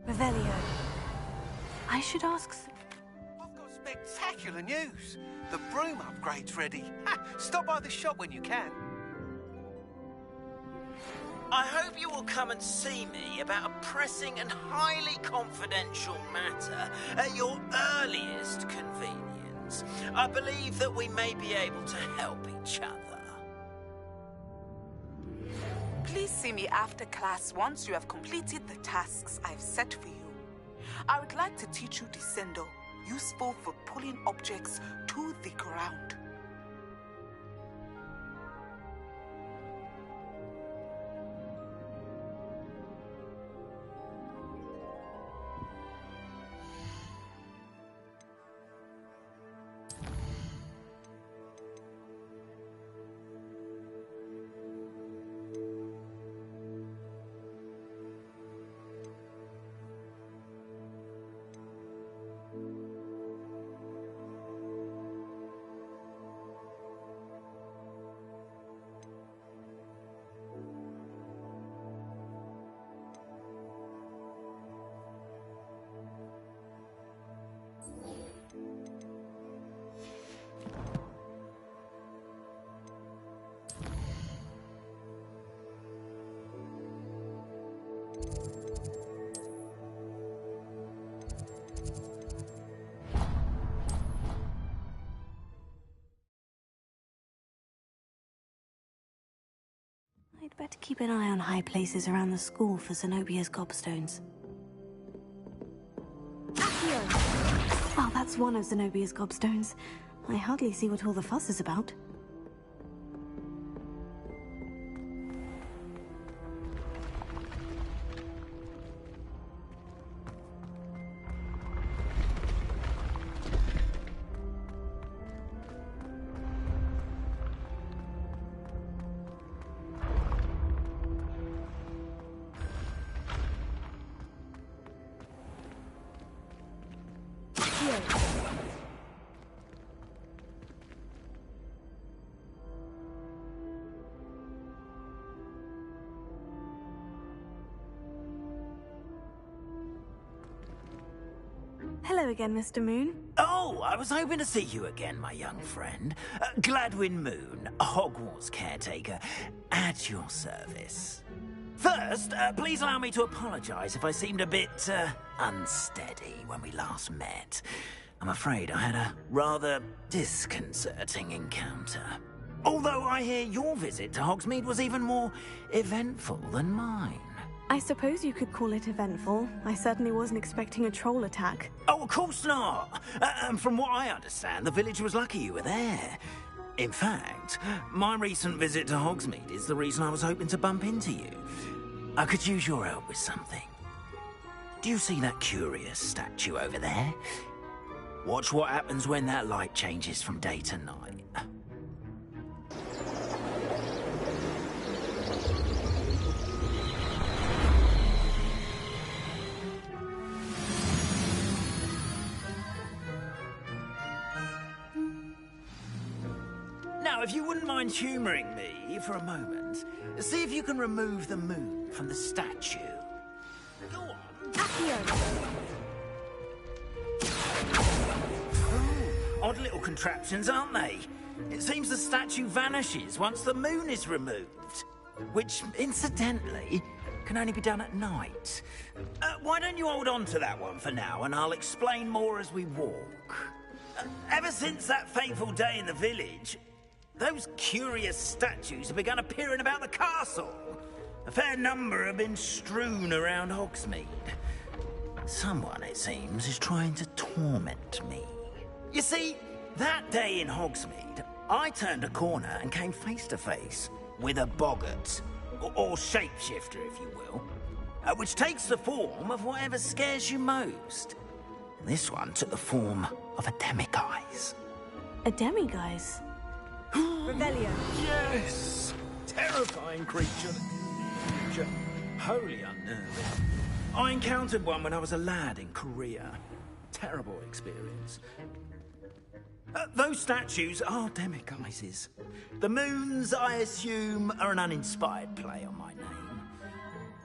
A: Revelio. I should ask...
O: I've got spectacular news. The broom upgrade's ready. Ha! Stop by the shop when you can.
L: I hope you will come and see me about a pressing and highly confidential matter at your earliest convenience. I believe that we may be able to help each other.
P: Please see me after class once you have completed the tasks I've set for you. I would like to teach you Descendo, useful for pulling objects to the ground.
A: I'd better keep an eye on high places around the school for Zenobia's gobstones. Well, that's one of Zenobia's gobstones. I hardly see what all the fuss is about. Hello again, Mr. Moon.
L: Oh, I was hoping to see you again, my young friend. Gladwin Moon, Hogwarts caretaker, at your service. First, please allow me to apologize if I seemed a bit, unsteady when we last met. I'm afraid I had a rather disconcerting encounter. Although I hear your visit to Hogsmeade was even more eventful than mine.
A: I suppose you could call it eventful. I certainly wasn't expecting a troll attack.
L: Oh, of course not. And from what I understand, the village was lucky you were there. In fact, my recent visit to Hogsmeade is the reason I was hoping to bump into you. I could use your help with something. Do you see that curious statue over there? Watch what happens when that light changes from day to night. Now, if you wouldn't mind humouring me for a moment, see if you can remove the moon from the statue. Go on. Oh, odd little contraptions, aren't they? It seems the statue vanishes once the moon is removed. Which, incidentally, can only be done at night. Why don't you hold on to that one for now, and I'll explain more as we walk. Ever since that fateful day in the village, those curious statues have begun appearing about the castle. A fair number have been strewn around Hogsmeade. Someone, it seems, is trying to torment me. You see, that day in Hogsmeade, I turned a corner and came face to face with a boggart, or shapeshifter, if you will, which takes the form of whatever scares you most. This one took the form of a demiguise.
A: A demiguise?
F: Revelio.
L: Yes! Terrifying creature. Wholly unnerving. I encountered one when I was a lad in Korea. Terrible experience. Those statues are demiguises. The moons, I assume, are an uninspired play on my name.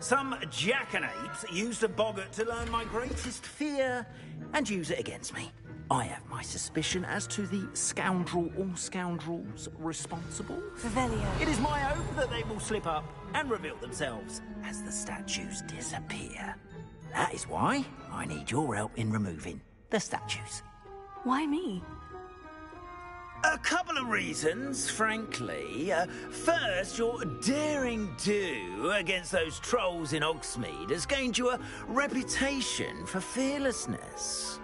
L: Some jackanapes used a boggart to learn my greatest fear and use it against me. I have my suspicion as to the scoundrel or scoundrels responsible.
A: Revelio.
L: It is my hope that they will slip up and reveal themselves as the statues disappear. That is why I need your help in removing the statues.
A: Why me?
L: A couple of reasons, frankly. First, your daring do against those trolls in Hogsmeade has gained you a reputation for fearlessness.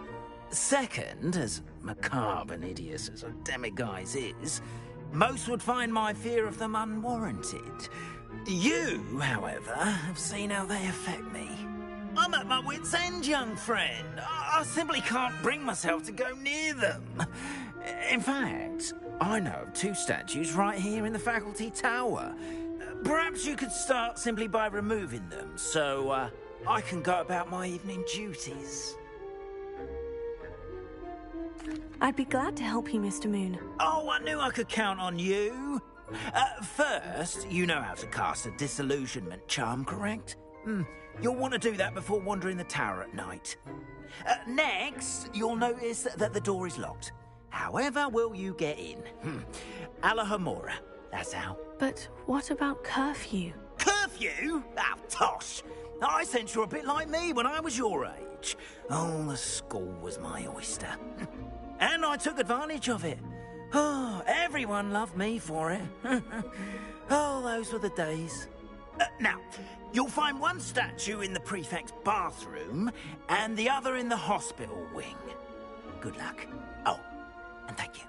L: Second, as macabre and hideous as a demiguise is, most would find my fear of them unwarranted. You, however, have seen how they affect me. I'm at my wit's end, young friend. I simply can't bring myself to go near them. In fact, I know of 2 statues right here in the faculty tower. Perhaps you could start simply by removing them, so I can go about my evening duties.
A: I'd be glad to help you, Mr. Moon.
L: Oh, I knew I could count on you. First, you know how to cast a disillusionment charm, correct? You'll want to do that before wandering the tower at night. Next, you'll notice that the door is locked. However will you get in? Alahomora, that's how.
A: But what about curfew?
L: Curfew? Oh, tosh. I sense you're a bit like me when I was your age. Oh, the school was my oyster. And I took advantage of it. Oh, everyone loved me for it. Oh, those were the days. Now, you'll find one statue in the prefect's bathroom and the other in the hospital wing. Good luck. Oh, and thank you.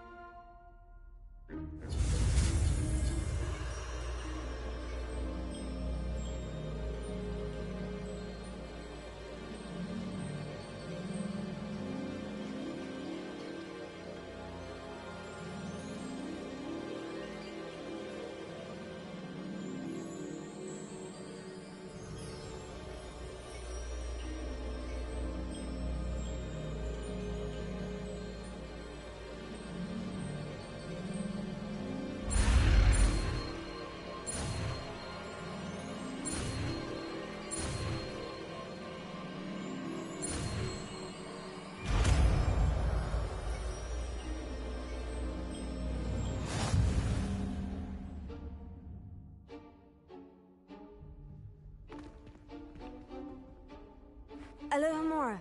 A: Alohomora.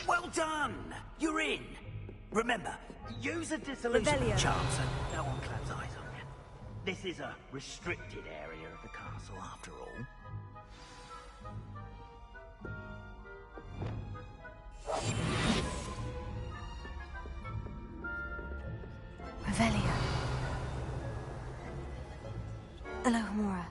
L: Well done! You're in! Remember, use a disillusionment charm so no one claps eyes on you. This is a restricted area of the castle, after all.
A: Revelio. Alohomora.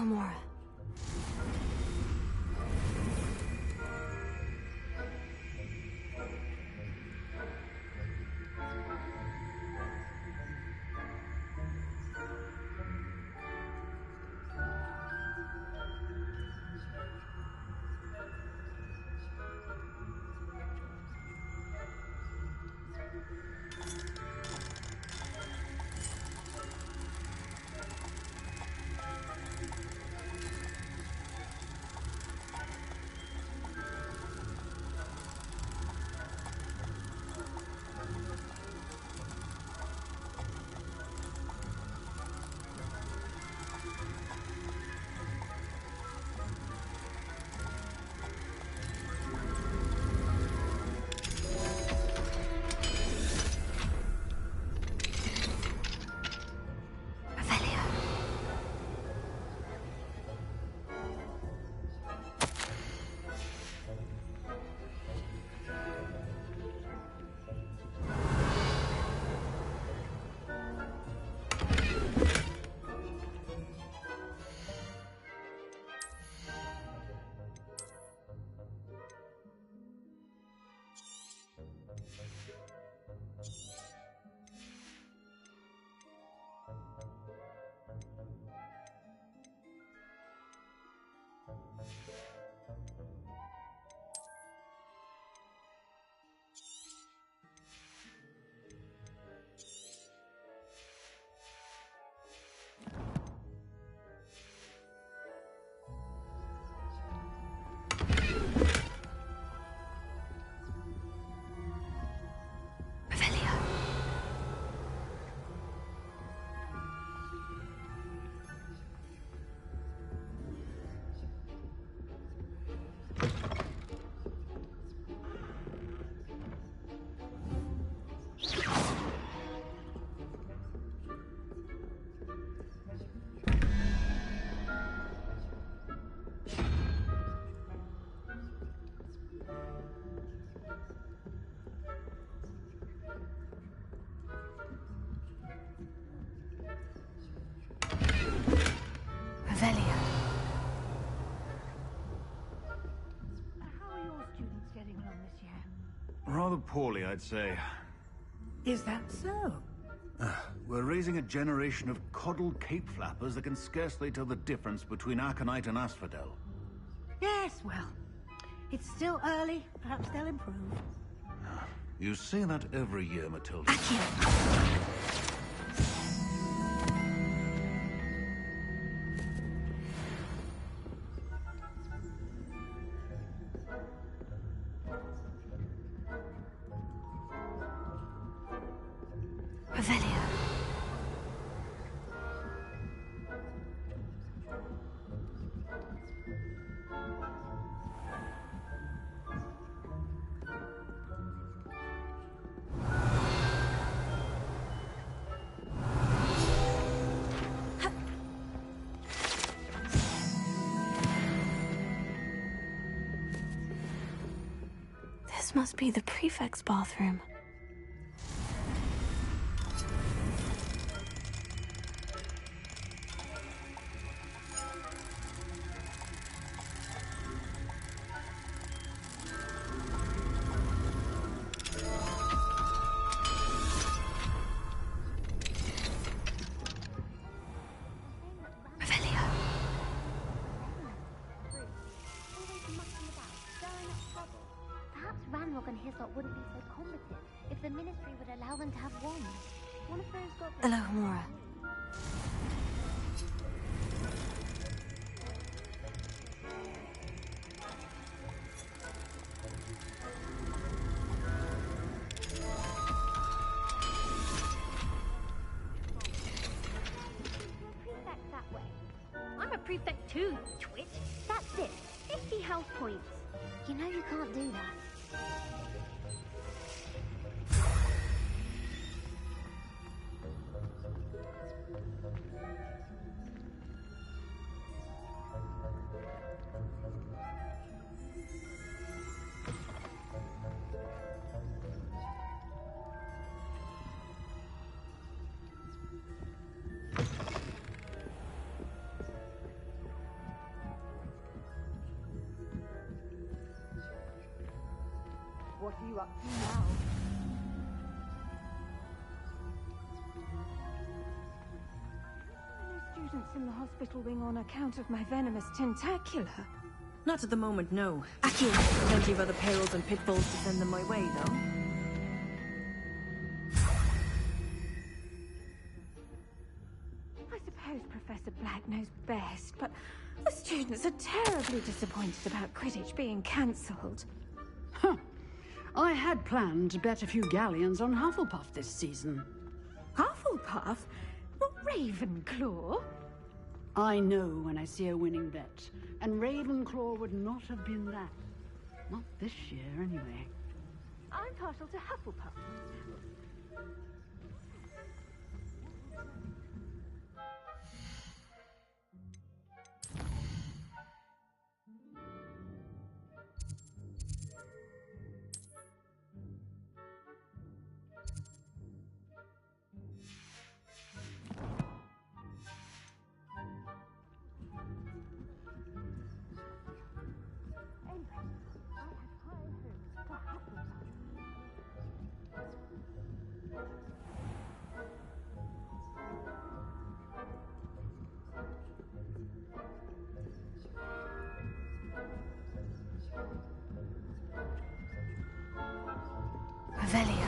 A: Alohomora.
N: Rather poorly, I'd say.
Q: Is that so?
N: We're raising a generation of coddled cape flappers that can scarcely tell the difference between Aconite and Asphodel.
Q: Yes, well, it's still early. Perhaps they'll improve.
N: You say that every year, Matilda.
A: Revelio. This must be the prefect's bathroom.
R: Wouldn't be so competent if the ministry would allow them to have wands. One of those got...
A: Alohomora.
R: Prefect that way. I'm a prefect too, you twit. That's it. 50 health points. You know you can't do that.
Q: what are you up to now?
J: No students in the hospital wing on account of my venomous tentacula.
S: Not at the moment, no. Akio, plenty of other perils and pitfalls to send them my way, though.
J: I suppose Professor Black knows best, but the students are terribly disappointed about Quidditch being cancelled.
Q: Huh. I had planned to bet a few galleons on Hufflepuff this season.
J: Hufflepuff? Not Ravenclaw?
Q: I know when I see a winning bet, and Ravenclaw would not have been that. Not this year, anyway.
J: I'm partial to Hufflepuff.
A: Revelia.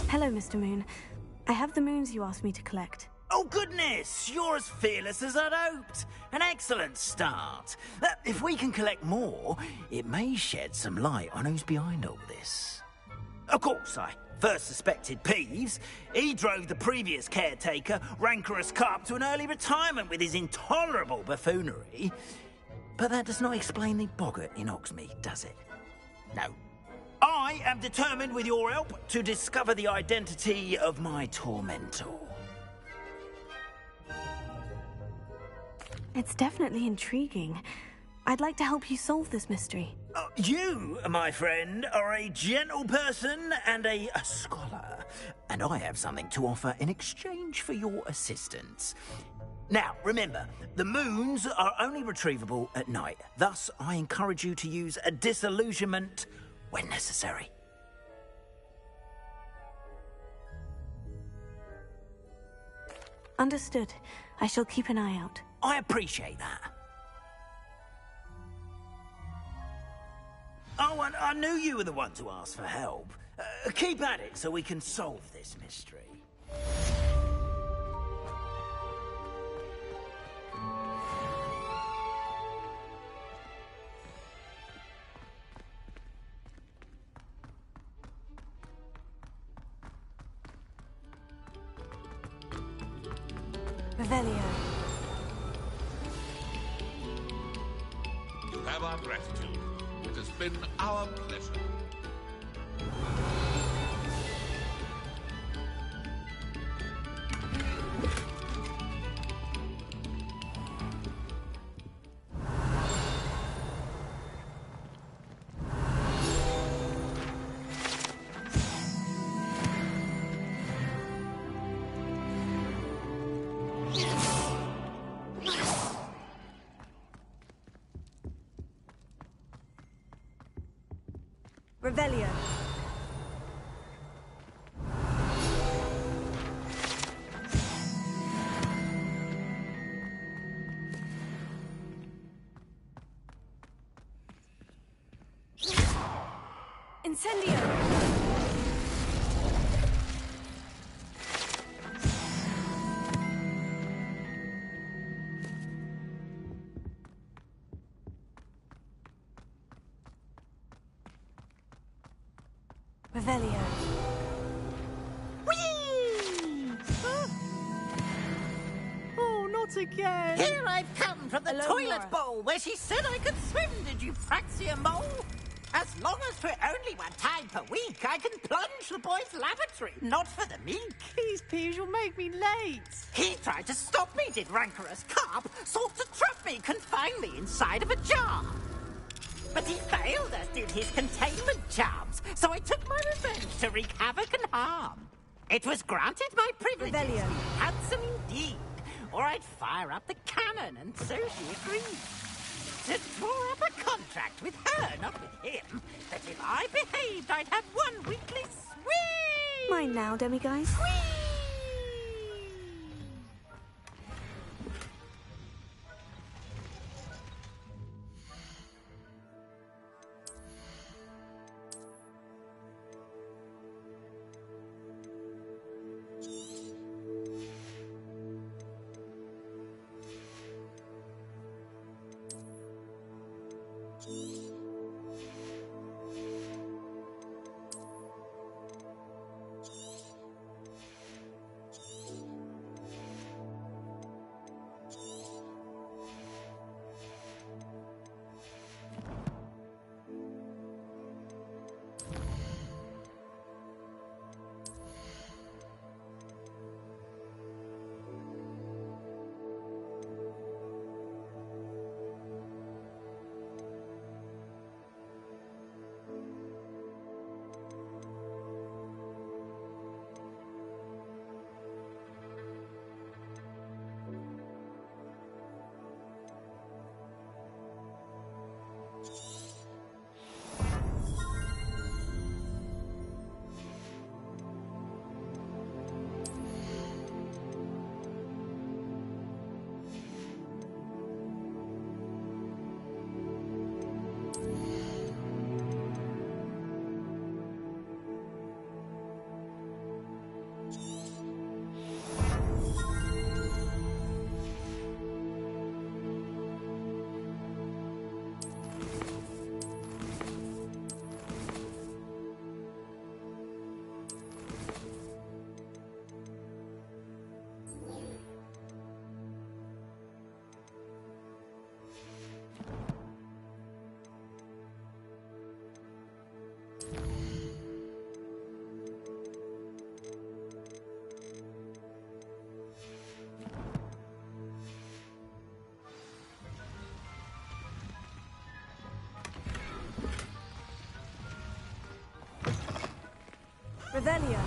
A: Hello, Mr. Moon. I have the moons you asked me to collect.
L: Oh, goodness! You're as fearless as I'd hoped. An excellent start. If we can collect more, it may shed some light on who's behind all this. Of course, I first suspected Peeves. He drove the previous caretaker, Rancorous Carp, to an early retirement with his intolerable buffoonery. But that does not explain the boggart in Hogsmeade, does it? No. I am determined, with your help, to discover the identity of my tormentor.
A: It's definitely intriguing. I'd like to help you solve this mystery.
L: You, my friend, are a gentle person and a scholar, and I have something to offer in exchange for your assistance. Now, remember, the moons are only retrievable at night. Thus, I encourage you to use a disillusionment when necessary.
A: Understood. I shall keep an eye out.
L: I appreciate that. Oh, and I knew you were the one to ask for help. Keep at it so we can solve this mystery.
A: Revelio.
T: You have our gratitude. It has been our pleasure.
A: Revelio. Incendio. Revelio.
U: Whee! Oh, not
S: Not again!
L: Here I've come from the
F: Hello,
L: toilet
F: Nora.
L: bowl where she said I could swim, did you fraxia mole? As long as for only 1 time per week, I can plunge the boy's lavatory, not for the meek.
S: These peas will make me late.
L: He tried to stop me, did rancorous carp, sought to trap me, confine me inside of a jar. But he failed, as did his containment charms, so I took my revenge to wreak havoc and harm. It was granted my privileges,
F: Rebellion.
L: handsome indeed, or I'd fire up the cannon, and so she agreed. To draw up a contract with her, not with him, that if I behaved, I'd have 1 weekly swing!
A: Mine now, demiguise.
F: Revelio.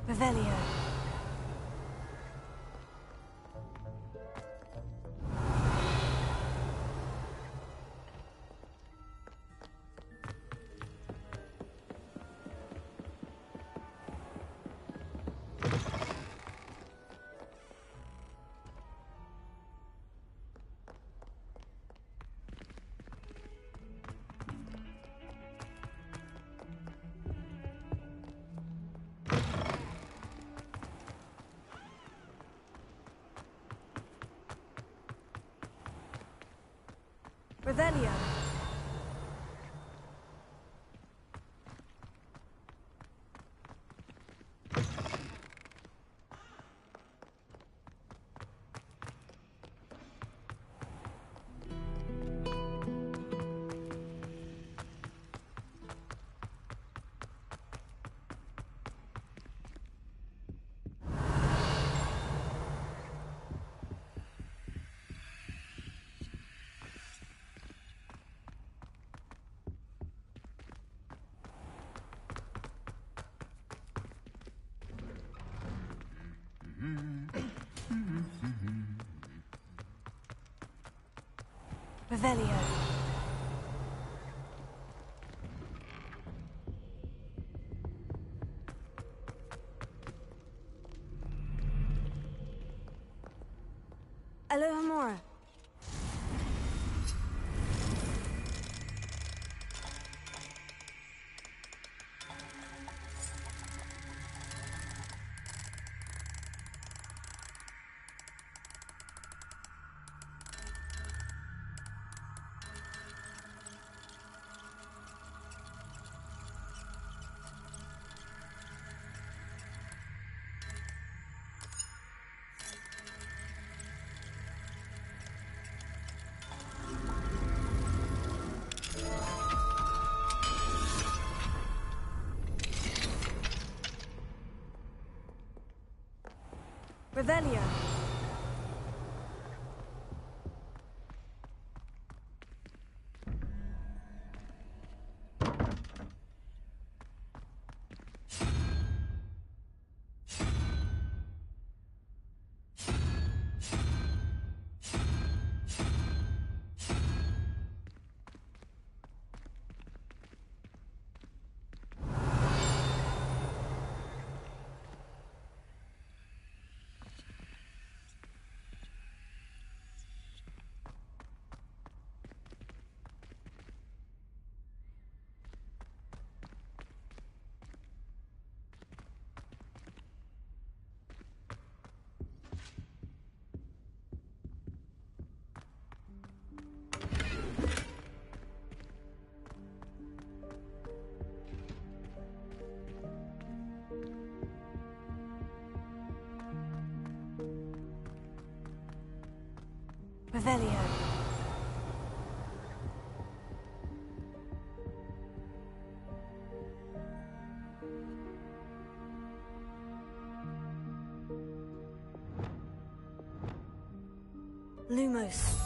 F: Revelio. Revelio. Revelio.
A: Alohomora. Revelio. Revelio. Lumos.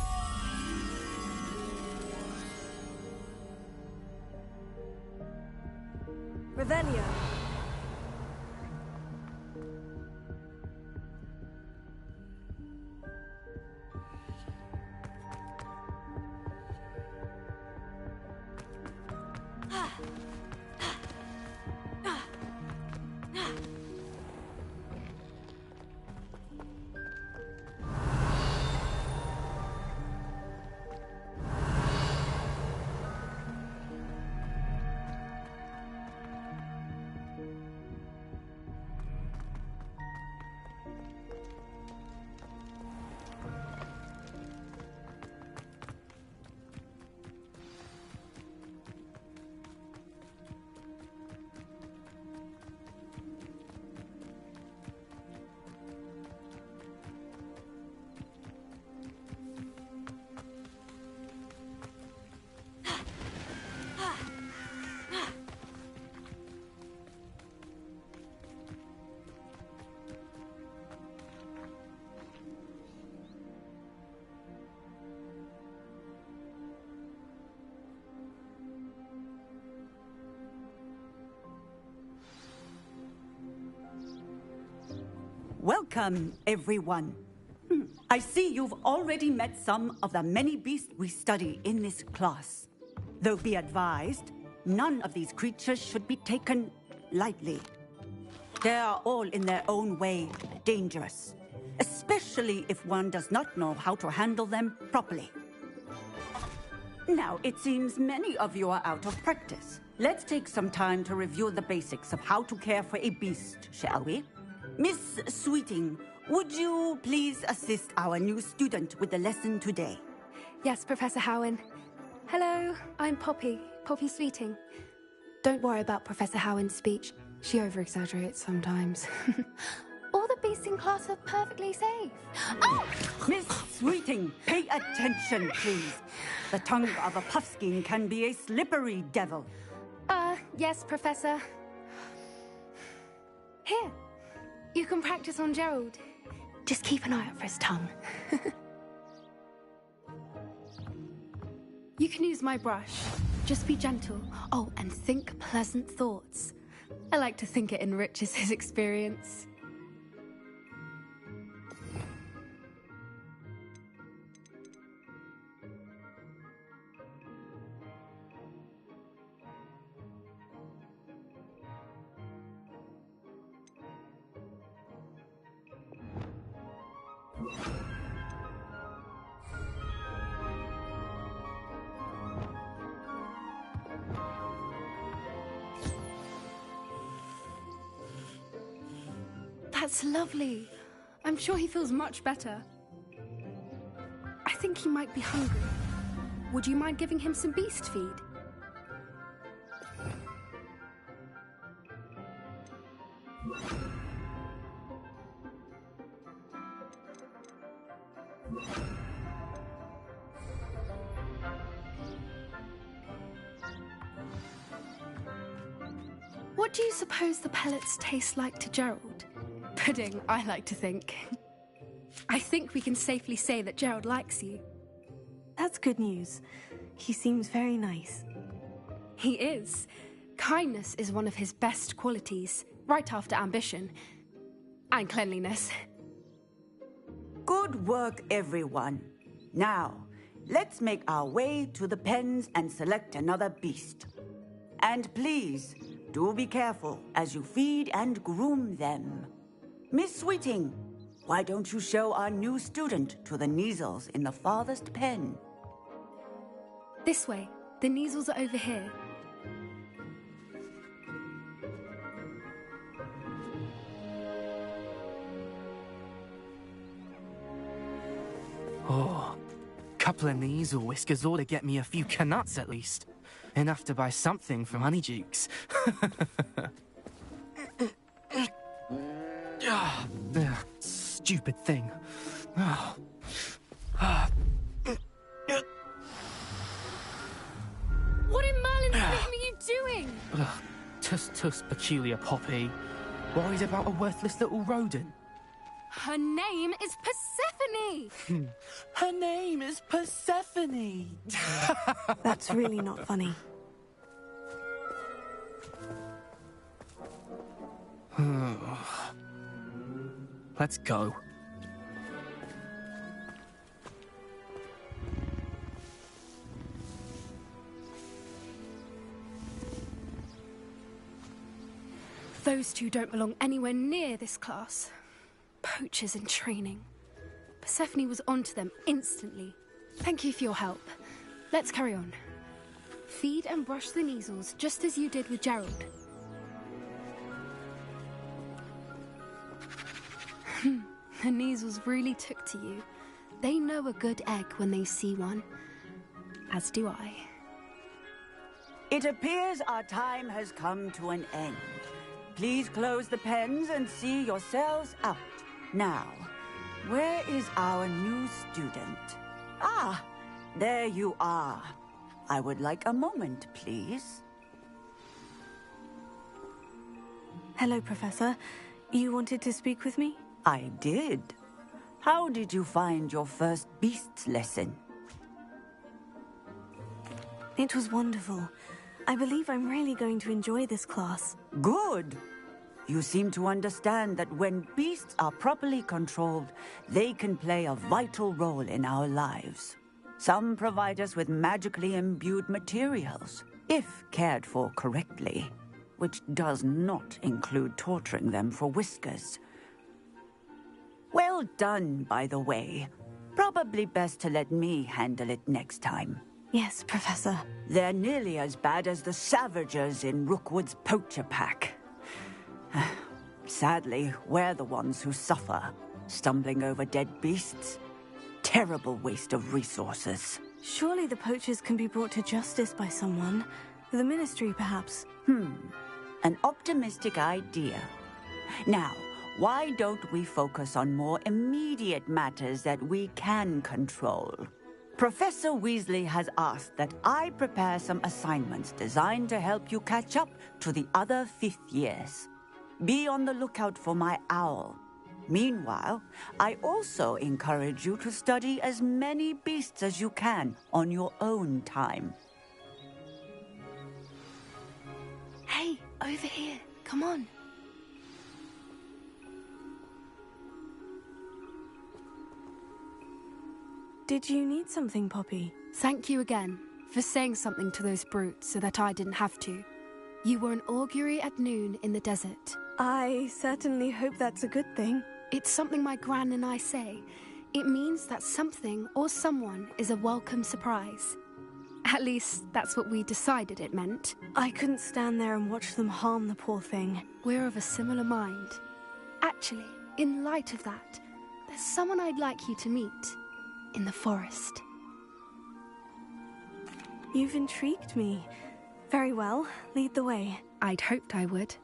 A: Revelio.
U: Welcome, everyone. I see you've already met some of the many beasts we study in this class. Though be advised, none of these creatures should be taken lightly. They are all in their own way dangerous, especially if one does not know how to handle them properly. Now, it seems many of you are out of practice. Let's take some time to review the basics of how to care for a beast, shall we? Miss Sweeting, would you please assist our new student with the lesson today?
V: Yes, Professor Howen. Hello, I'm Poppy Sweeting. Don't worry about Professor Howen's speech. She over-exaggerates sometimes. All the beasts in class are perfectly safe.
U: Oh! Miss Sweeting, pay attention, please. The tongue of a puffskein can be a slippery devil.
V: Yes, Professor. Here, you can practice on Gerald. Just keep an eye out for his tongue. You can use my brush. Just be gentle. Oh, and think pleasant thoughts. I like to think it enriches his experience. That's lovely. I'm sure he feels much better. I think he might be hungry. Would you mind giving him some beast feed? What do you suppose the pellets taste like to Gerald? Pudding, I like to think. I think we can safely say that Gerald likes you.
A: That's good news. He seems very nice.
V: He is. Kindness is one of his best qualities, right after ambition. And cleanliness.
U: Good work, everyone. Now, let's make our way to the pens and select another beast. And please, do be careful as you feed and groom them. Miss Sweeting, why don't you show our new student to the Kneazles in the farthest pen?
V: This way. The Kneazles are over here.
B: Oh, couple of Kneazle whiskers ought to get me a few canuts at least. Enough to buy something from Honeydukes. Stupid thing.
V: What in Merlin's name are you doing?
B: Tuss, peculiar Poppy. Worried about a worthless little rodent?
V: Her name is Persephone!
B: Her name is Persephone!
A: That's really not funny.
B: Let's go.
V: Those two don't belong anywhere near this class. Poachers in training. Persephone was onto them instantly. Thank you for your help. Let's carry on. Feed and brush the Kneazles just as you did with Gerald. The Kneazles really took to you. They know a good egg when they see one. As do I.
U: It appears our time has come to an end. Please close the pens and see yourselves out. Now, where is our new student? Ah, there you are. I would like a moment, please.
A: Hello, Professor. You wanted to speak with me?
U: I did. How did you find your first beasts lesson?
A: It was wonderful. I believe I'm really going to enjoy this class.
U: Good. You seem to understand that when beasts are properly controlled, they can play a vital role in our lives. Some provide us with magically imbued materials, if cared for correctly, which does not include torturing them for whiskers. Well done, by the way. Probably best to let me handle it next time.
A: Yes, Professor.
U: They're nearly as bad as the Savagers in Rookwood's poacher pack. Sadly, we're the ones who suffer, stumbling over dead beasts. Terrible waste of resources.
A: Surely the poachers can be brought to justice by someone. The Ministry, perhaps.
U: An optimistic idea. Now, why don't we focus on more immediate matters that we can control? Professor Weasley has asked that I prepare some assignments designed to help you catch up to the other 5th years. Be on the lookout for my owl. Meanwhile, I also encourage you to study as many beasts as you can on your own time.
V: Hey, over here. Come on.
A: Did you need something, Poppy?
V: Thank you again for saying something to those brutes so that I didn't have to. You were an augury at noon in the desert.
A: I certainly hope that's a good thing.
V: It's something my gran and I say. It means that something or someone is a welcome surprise. At least, that's what we decided it meant.
A: I couldn't stand there and watch them harm the poor thing.
V: We're of a similar mind. Actually, in light of that, there's someone I'd like you to meet in the forest.
A: You've intrigued me. Very well, lead the way.
V: I'd hoped I would.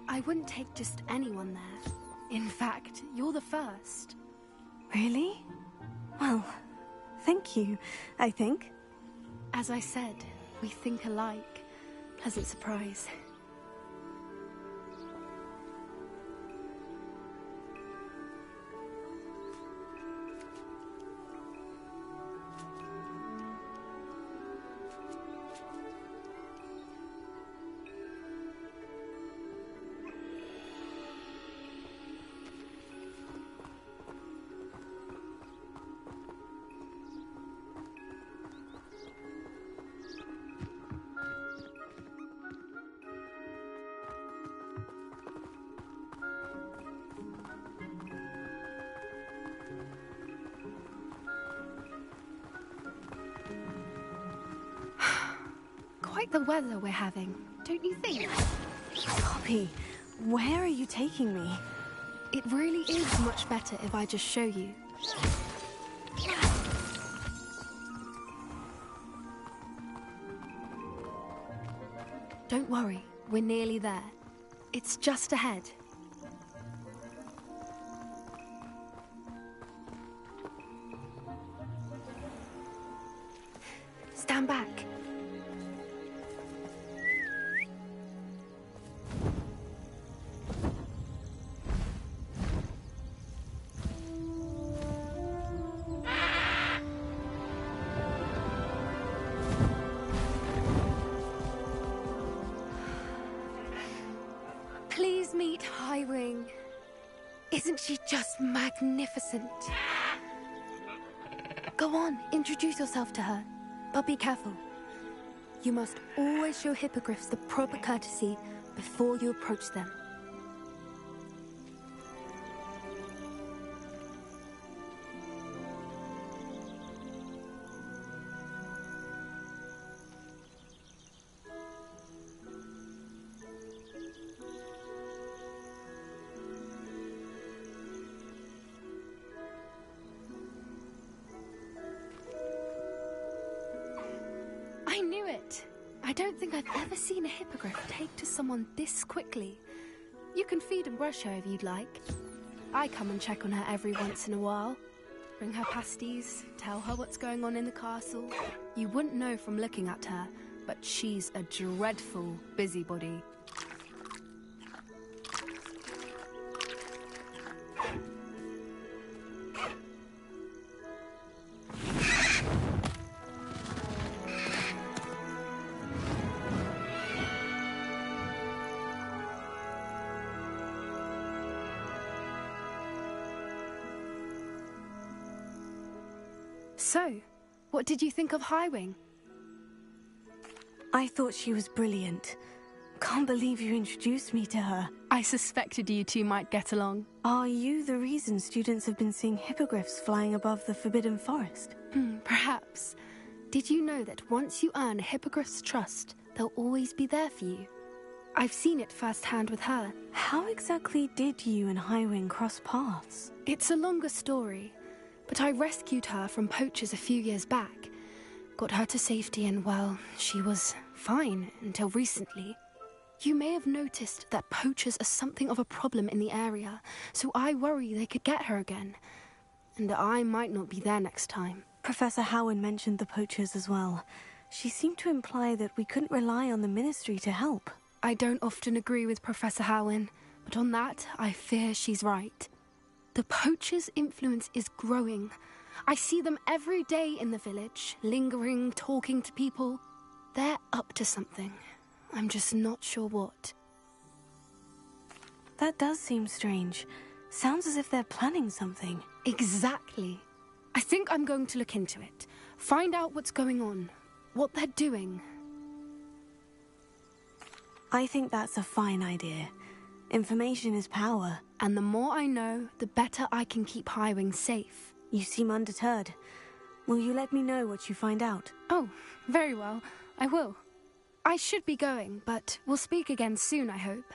V: I wouldn't take just anyone there. In fact, you're the first.
A: Really? Well, thank you, I think.
V: As I said, we think alike. Pleasant surprise. Quite the weather we're having, don't you think?
A: Poppy, where are you taking me?
V: It really is much better if I just show you. Don't worry, we're nearly there. It's just ahead. Stand back. Please meet Highwing. Isn't she just magnificent? Go on, introduce yourself to her. But be careful. You must always show hippogriffs the proper courtesy before you approach them. I knew it! I don't think I've ever seen a hippogriff take to someone this quickly. You can feed and brush her if you'd like. I come and check on her every once in a while. Bring her pasties, tell her what's going on in the castle. You wouldn't know from looking at her, but she's a dreadful busybody. So, what did you think of Highwing?
A: I thought she was brilliant. Can't believe you introduced me to her.
V: I suspected you two might get along.
A: Are you the reason students have been seeing hippogriffs flying above the Forbidden Forest?
V: Perhaps. Did you know that once you earn a hippogriff's trust, they'll always be there for you? I've seen it firsthand with her.
A: How exactly did you and Highwing cross paths?
V: It's a longer story, but I rescued her from poachers a few years back. Got her to safety and, well, she was fine until recently. You may have noticed that poachers are something of a problem in the area, so I worry they could get her again. And I might not be there next time.
A: Professor Howen mentioned the poachers as well. She seemed to imply that we couldn't rely on the Ministry to help.
V: I don't often agree with Professor Howen, but on that, I fear she's right. The poachers' influence is growing. I see them every day in the village, lingering, talking to people. They're up to something. I'm just not sure what.
A: That does seem strange. Sounds as if they're planning something.
V: Exactly. I think I'm going to look into it. Find out what's going on, what they're doing.
A: I think that's a fine idea. Information is power.
V: And the more I know, the better I can keep Highwing safe.
A: You seem undeterred. Will you let me know what you find out?
V: Oh, very well. I will. I should be going, but we'll speak again soon, I hope.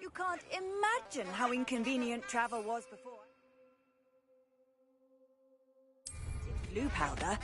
F: You can't imagine how inconvenient travel was before. Blue powder.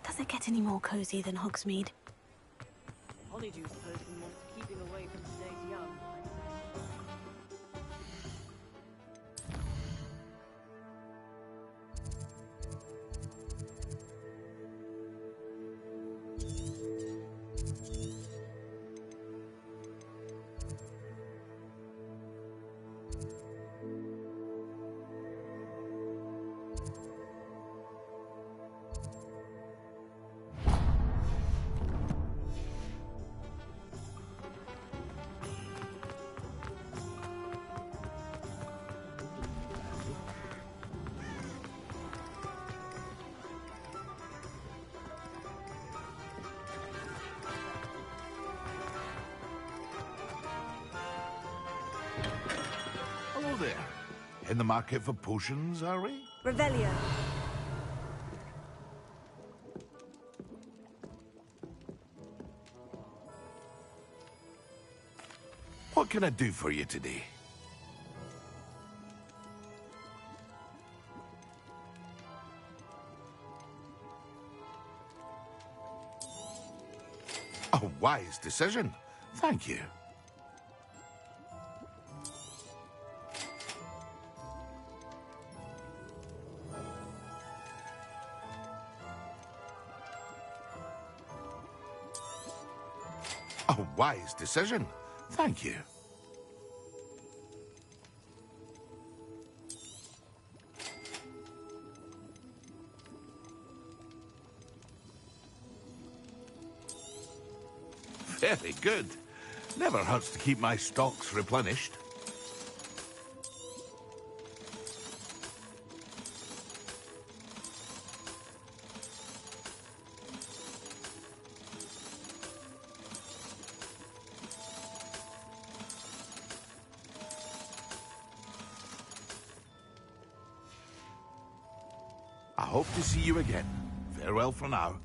A: Does it get any more cozy than Hogsmeade?
S: Honeydew person wants keeping away from today's young.
I: Hello there. In the market for potions, are we?
F: Revelio.
I: What can I do for you today? A wise decision. Thank you. A wise decision. Thank you. Very good. Never hurts to keep my stocks replenished. I hope to see you again. Farewell for now.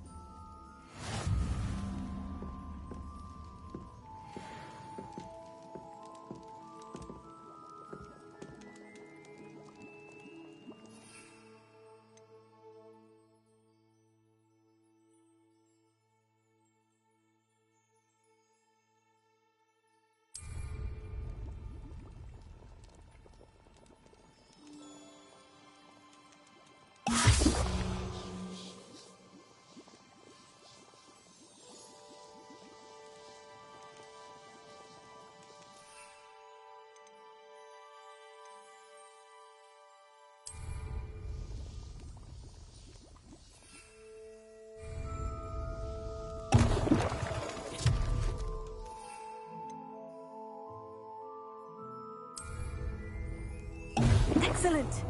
A: Excellent.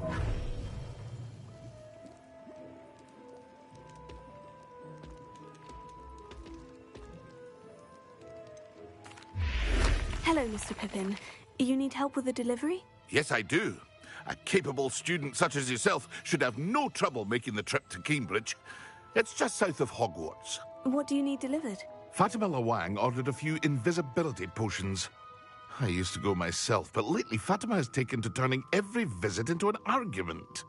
A: Hello, Mr. Pippin. You need help with the delivery?
I: Yes, I do. A capable student such as yourself should have no trouble making the trip to Cambridge. It's just south of Hogwarts.
A: What do you need delivered?
I: Fatima Lawang ordered a few invisibility potions. I used to go myself, but lately Fatima has taken to turning every visit into an argument.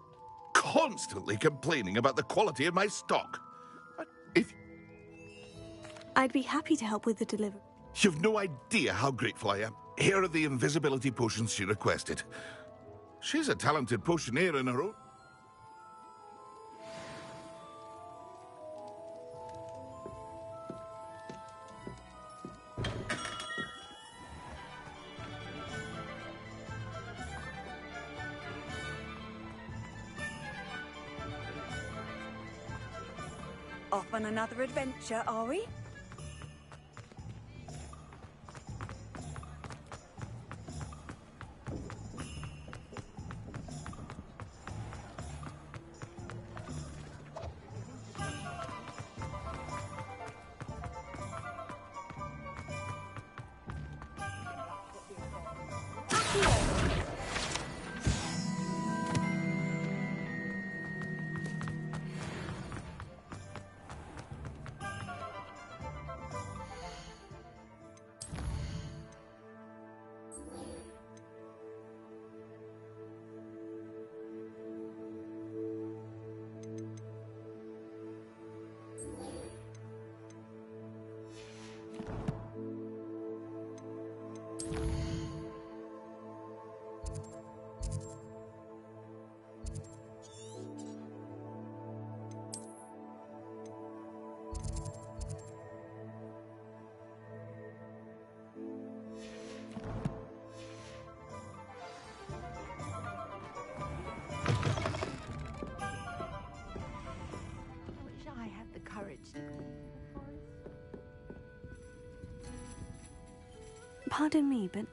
I: Constantly complaining about the quality of my stock.
A: I'd be happy to help with the delivery.
I: You've no idea how grateful I am. Here are the invisibility potions she requested. She's a talented potioneer in her own.
F: Off on another adventure, are we?
A: Pardon me, but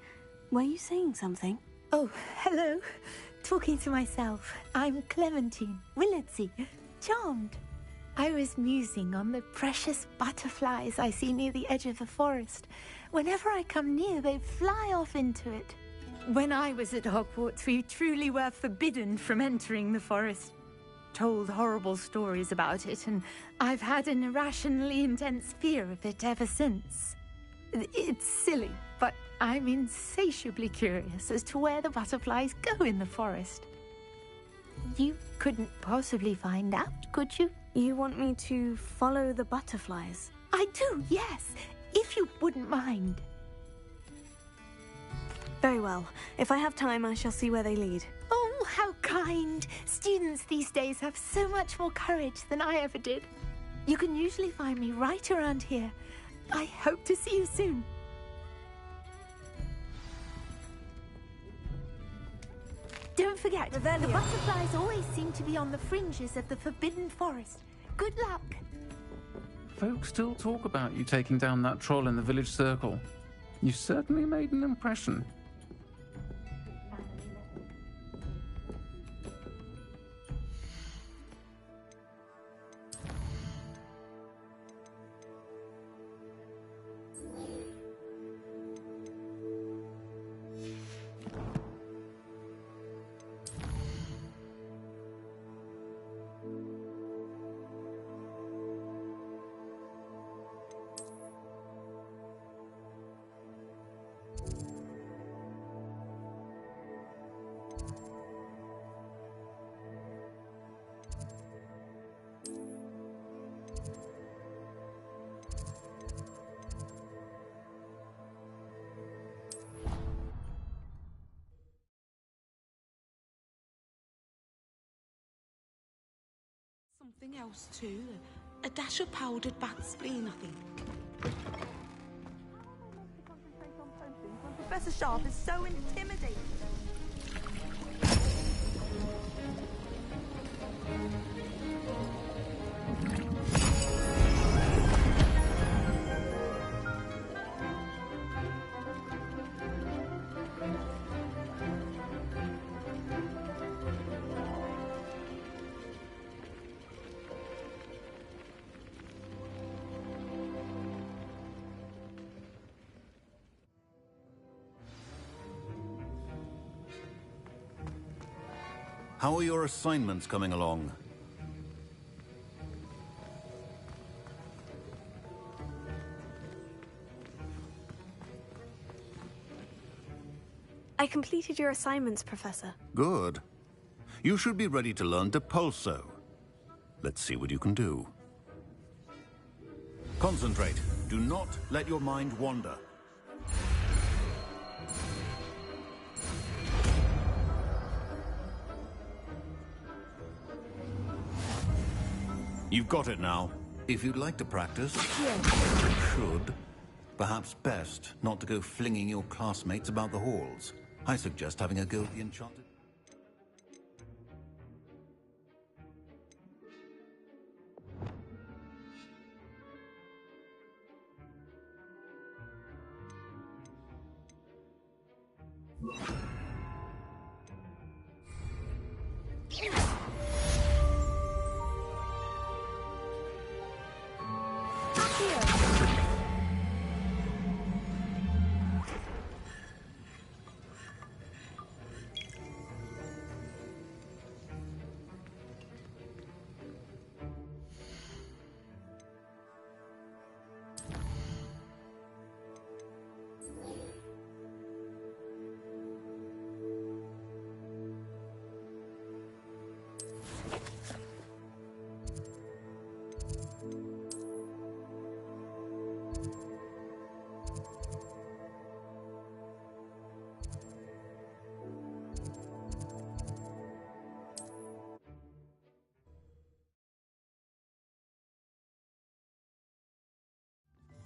A: were you saying something?
C: Oh, hello. Talking to myself. I'm Clementine Willardsey. Charmed. I was musing on the precious butterflies I see near the edge of the forest. Whenever I come near, they fly off into it. When I was at Hogwarts, we truly were forbidden from entering the forest. Told horrible stories about it, and I've had an irrationally intense fear of it ever since. It's silly, but I'm insatiably curious as to where the butterflies go in the forest. You couldn't possibly find out, could you?
A: You want me to follow the butterflies?
C: I do, yes, if you wouldn't mind.
A: Very well. If I have time, I shall see where they lead.
C: Oh, how kind! Students these days have so much more courage than I ever did. You can usually find me right around here. I hope to see you soon. Don't forget, the butterflies always seem to be on the fringes of the Forbidden Forest. Good luck.
E: Folks still talk about you taking down that troll in the village circle. You certainly made an impression.
P: Something else too. A dash of powdered bat spleen, I think.
F: Professor Sharp is so intimidating.
N: How are your assignments coming along?
A: I completed your assignments, Professor.
N: Good. You should be ready to learn Depulso. Let's see what you can do. Concentrate. Do not let your mind wander. You've got it now. If you'd like to practice, you should. Perhaps best not to go flinging your classmates about the halls. I suggest having a go at the enchanted...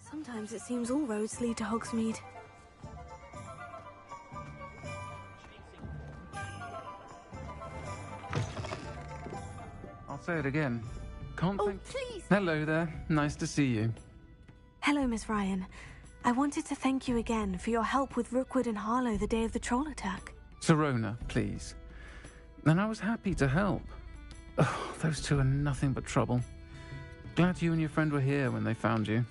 A: Sometimes it seems all roads lead to Hogsmeade.
E: I'll say it again. Can't think...
A: please!
E: Hello there. Nice to see you.
A: Hello, Miss Ryan. I wanted to thank you again for your help with Rookwood and Harlow the day of the troll attack.
E: Sirona, please. And I was happy to help. Oh, those two are nothing but trouble. Glad you and your friend were here when they found you.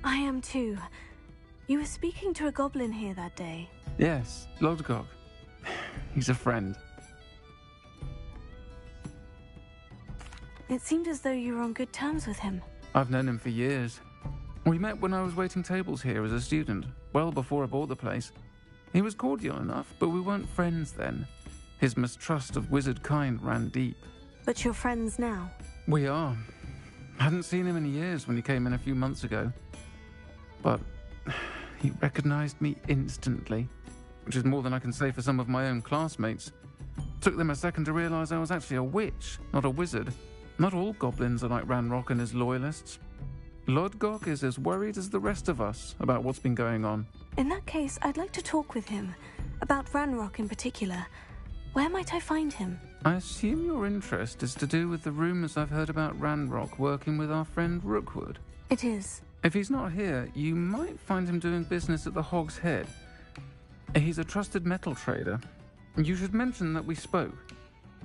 A: I am too. You were speaking to a goblin here that day.
E: Yes, Lodgok. He's a friend.
A: It seemed as though you were on good terms with him.
E: I've known him for years. We met when I was waiting tables here as a student, well before I bought the place. He was cordial enough, but we weren't friends then. His mistrust of wizard kind ran deep.
A: But you're friends now?
E: We are. Hadn't seen him in years when he came in a few months ago. But he recognized me instantly, which is more than I can say for some of my own classmates. Took them a second to realize I was actually a witch, not a wizard. Not all goblins are like Ranrock and his loyalists. Lodgok is as worried as the rest of us about what's been going on.
A: In that case, I'd like to talk with him. About Ranrock in particular. Where might I find him?
E: I assume your interest is to do with the rumors I've heard about Ranrock working with our friend Rookwood.
A: It is.
E: If he's not here, you might find him doing business at the Hog's Head. He's a trusted metal trader. You should mention that we spoke.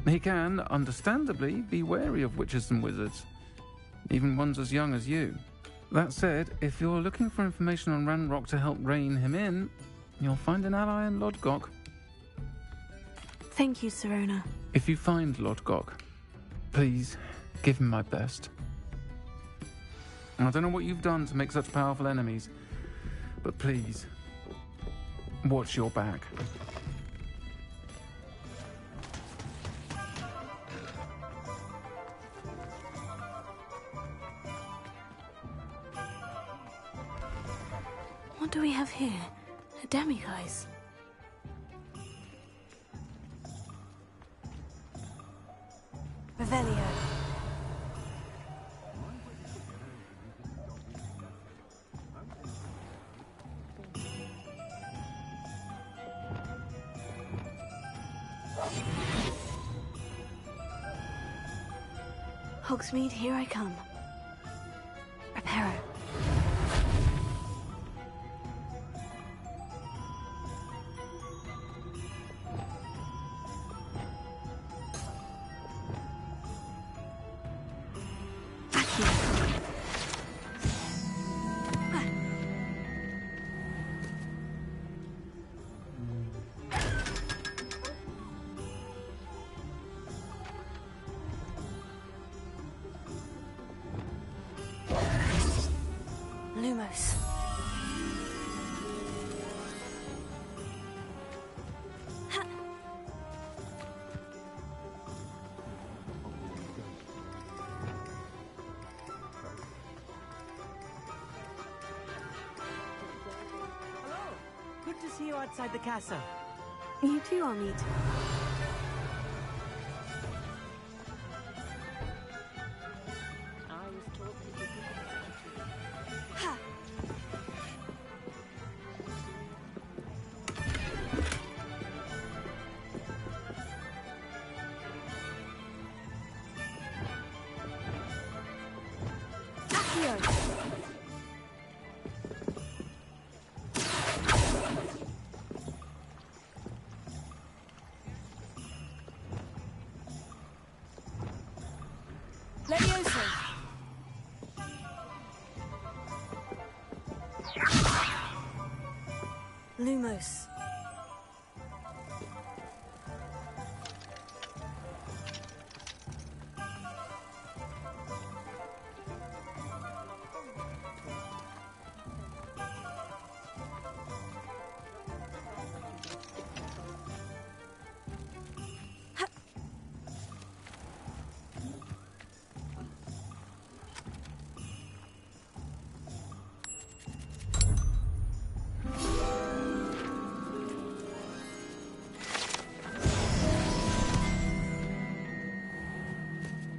E: He can, understandably, be wary of witches and wizards, even ones as young as you. That said, if you're looking for information on Ranrock to help rein him in, you'll find an ally in Lodgok.
A: Thank you, Sirona.
E: If you find Lodgok, please give him my best. I don't know what you've done to make such powerful enemies, but please, watch your back.
A: What do we have here? A demiguise. Revelio. Hogsmeade, here I come. Reparo. Lumos.
H: Hello! Good to see you outside the castle.
A: You too, Amit.
F: Leviosa!
A: Lumos.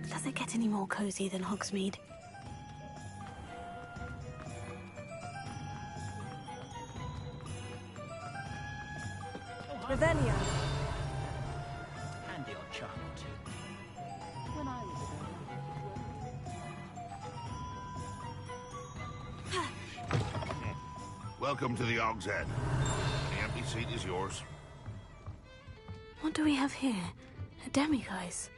A: Does it get any more cozy than Hogsmeade?
F: Revelio.
L: And the odd charm or two.
Q: When I was
I: Welcome to the Og's Head. The empty seat is yours.
A: What do we have here? A demiguise?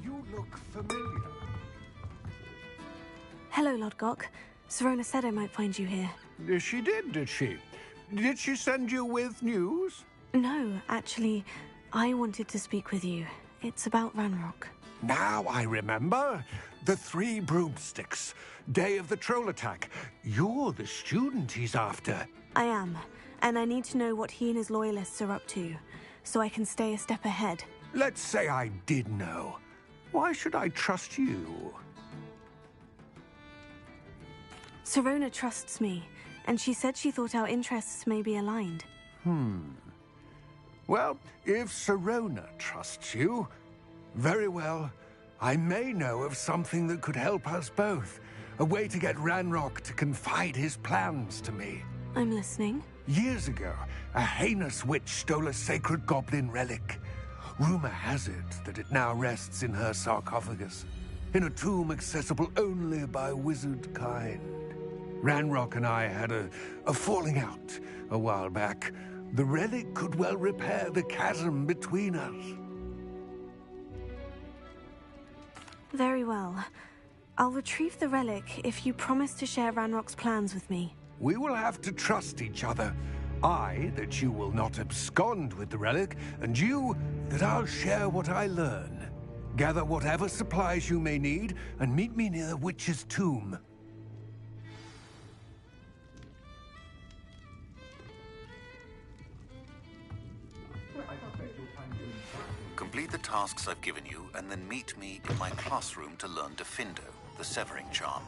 K: You look familiar.
A: Hello, Lodgok. Serona said I might find you here.
K: She did she? Did she send you with news?
A: No, actually, I wanted to speak with you. It's about Ranrock.
K: Now I remember. The 3 broomsticks. Day of the troll attack. You're the student he's after.
A: I am, and I need to know what he and his loyalists are up to, so I can stay a step ahead.
K: Let's say I did know. Why should I trust you?
A: Serona trusts me, and she said she thought our interests may be aligned.
K: Well, if Serona trusts you, very well. I may know of something that could help us both. A way to get Ranrock to confide his plans to me.
A: I'm listening.
K: Years ago, a heinous witch stole a sacred goblin relic. Rumor has it that it now rests in her sarcophagus, in a tomb accessible only by wizard kind. Ranrock and I had a falling out a while back. The relic could well repair the chasm between us.
A: Very well. I'll retrieve the relic if you promise to share Ranrock's plans with me.
K: We will have to trust each other. I, that you will not abscond with the relic, and you, that I'll share what I learn. Gather whatever supplies you may need, and meet me near the witch's tomb.
N: Complete the tasks I've given you, and then meet me in my classroom to learn Defindo, the severing charm.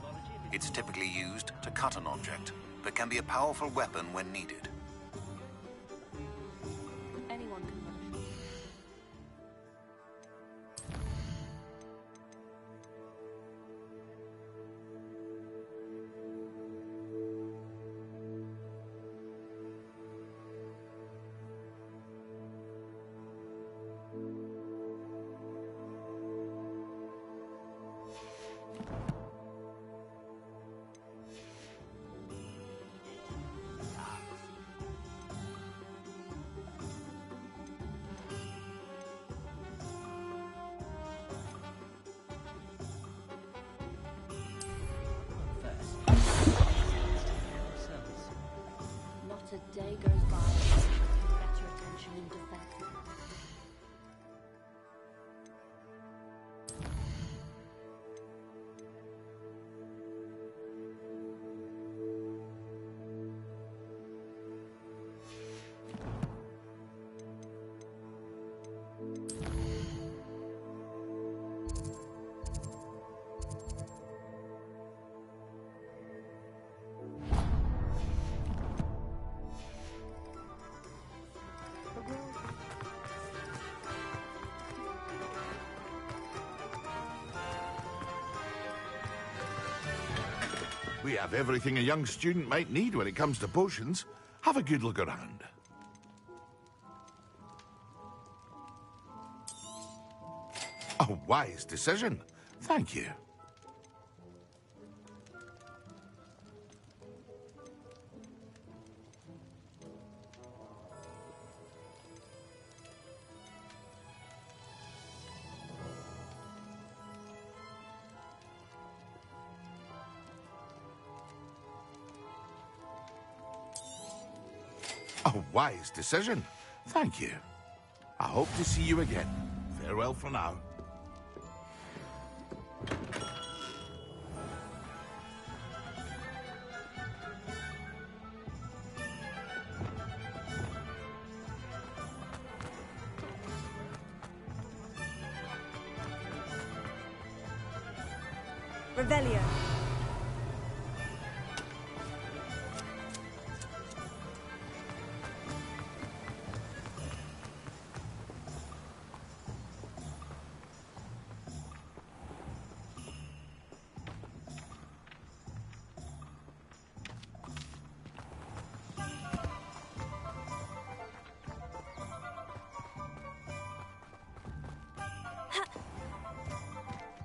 N: It's typically used to cut an object, but can be a powerful weapon when needed.
S: Anyone can learn.
Q: Not a day goes by without better attention in defense.
I: We have everything a young student might need when it comes to potions. Have a good look around. A wise decision. Thank you. A wise decision. Thank you. I hope to see you again. Farewell for now.
F: Revelio.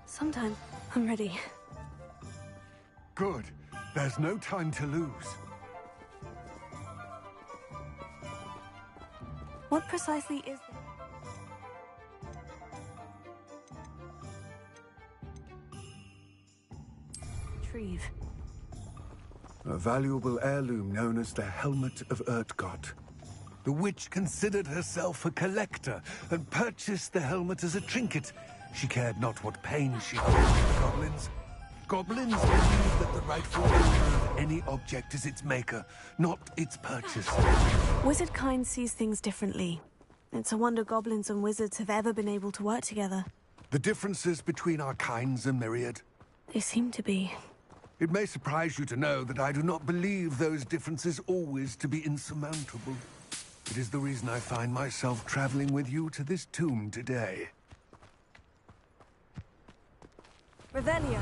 A: Sometime I'm ready.
K: Good. There's no time to lose.
A: What precisely is retrieve?
K: A valuable heirloom known as the Helmet of Urtgott. The witch considered herself a collector and purchased the helmet as a trinket. She cared not what pain she caused goblins. Goblins believe that the rightful owner of any object is its maker, not its purchaser.
A: Wizard kind sees things differently. It's a wonder goblins and wizards have ever been able to work together.
K: The differences between our kinds are myriad.
A: They seem to be.
K: It may surprise you to know that I do not believe those differences always to be insurmountable. It is the reason I find myself traveling with you to this tomb today.
F: Revelio.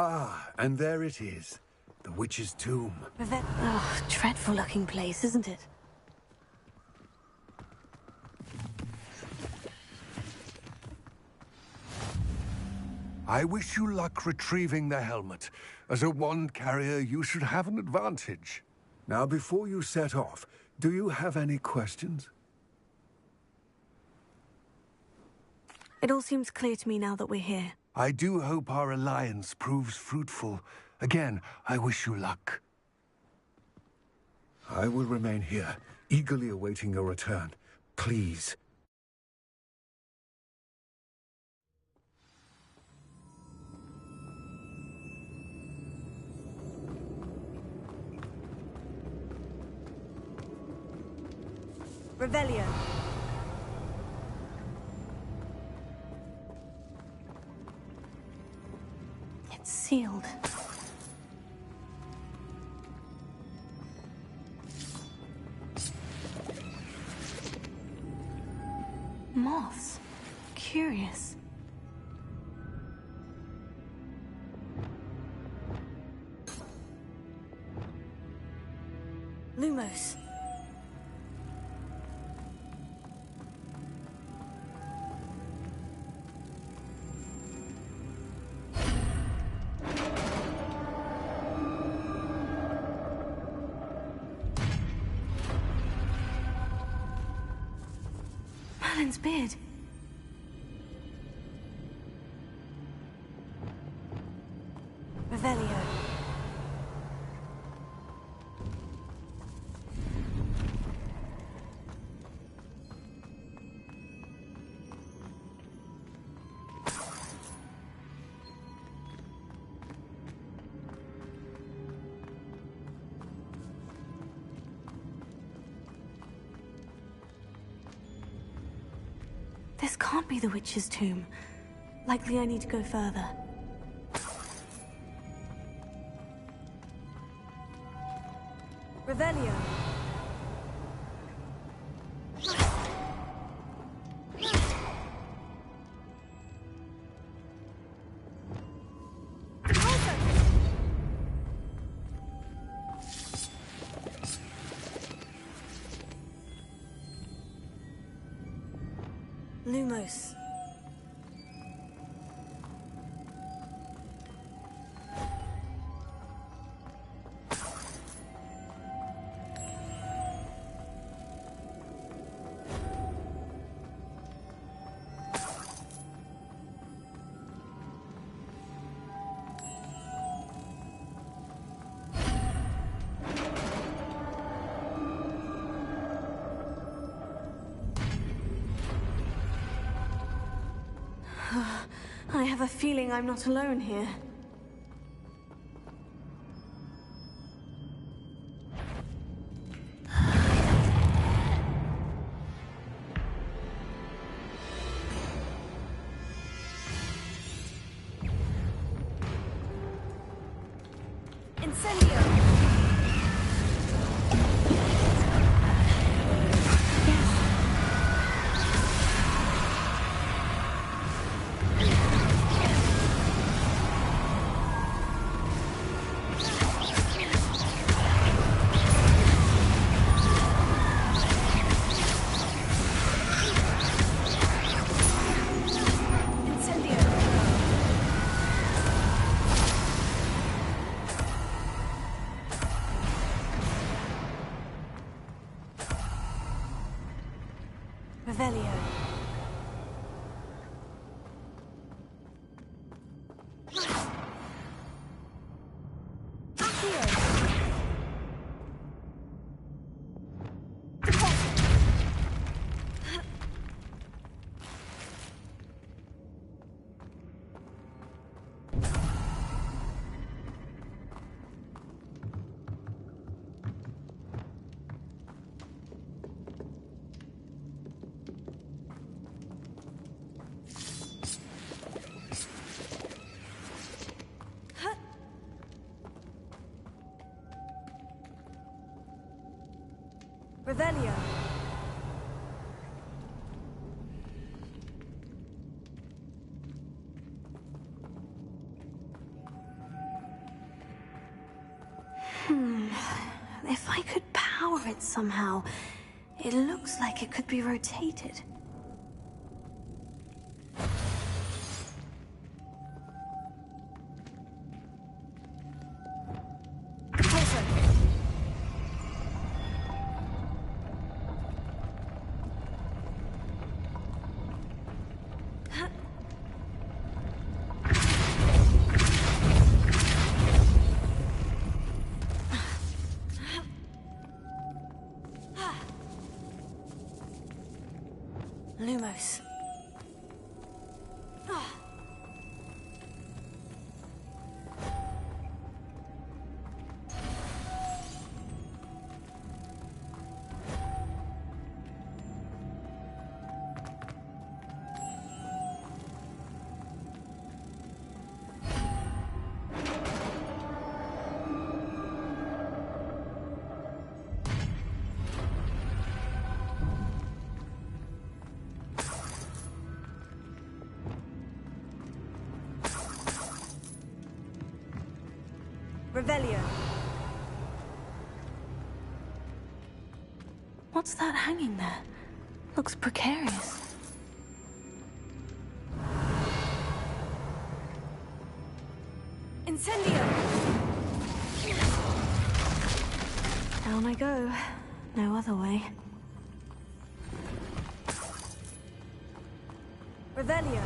K: Ah, and there it is. The witch's tomb.
A: Oh, dreadful looking place, isn't it?
K: I wish you luck retrieving the helmet. As a wand carrier, you should have an advantage. Now, before you set off, do you have any questions?
A: It all seems clear to me now that we're here.
K: I do hope our alliance proves fruitful. Again, I wish you luck. I will remain here, eagerly awaiting your return. Please.
F: Revelio.
A: It's sealed. Moths. Curious. Lumos. Merlin's beard. Revelio. This can't be the witch's tomb. Likely I need to go further.
F: Revelio. Lumos. I have a feeling I'm not alone here. Incendio! Revelio. Revelio. If I could power it somehow, it looks like it could be rotated. Lumos. Revelio. What's that hanging there? Looks precarious. Incendio! Down I go. No other way. Revelio.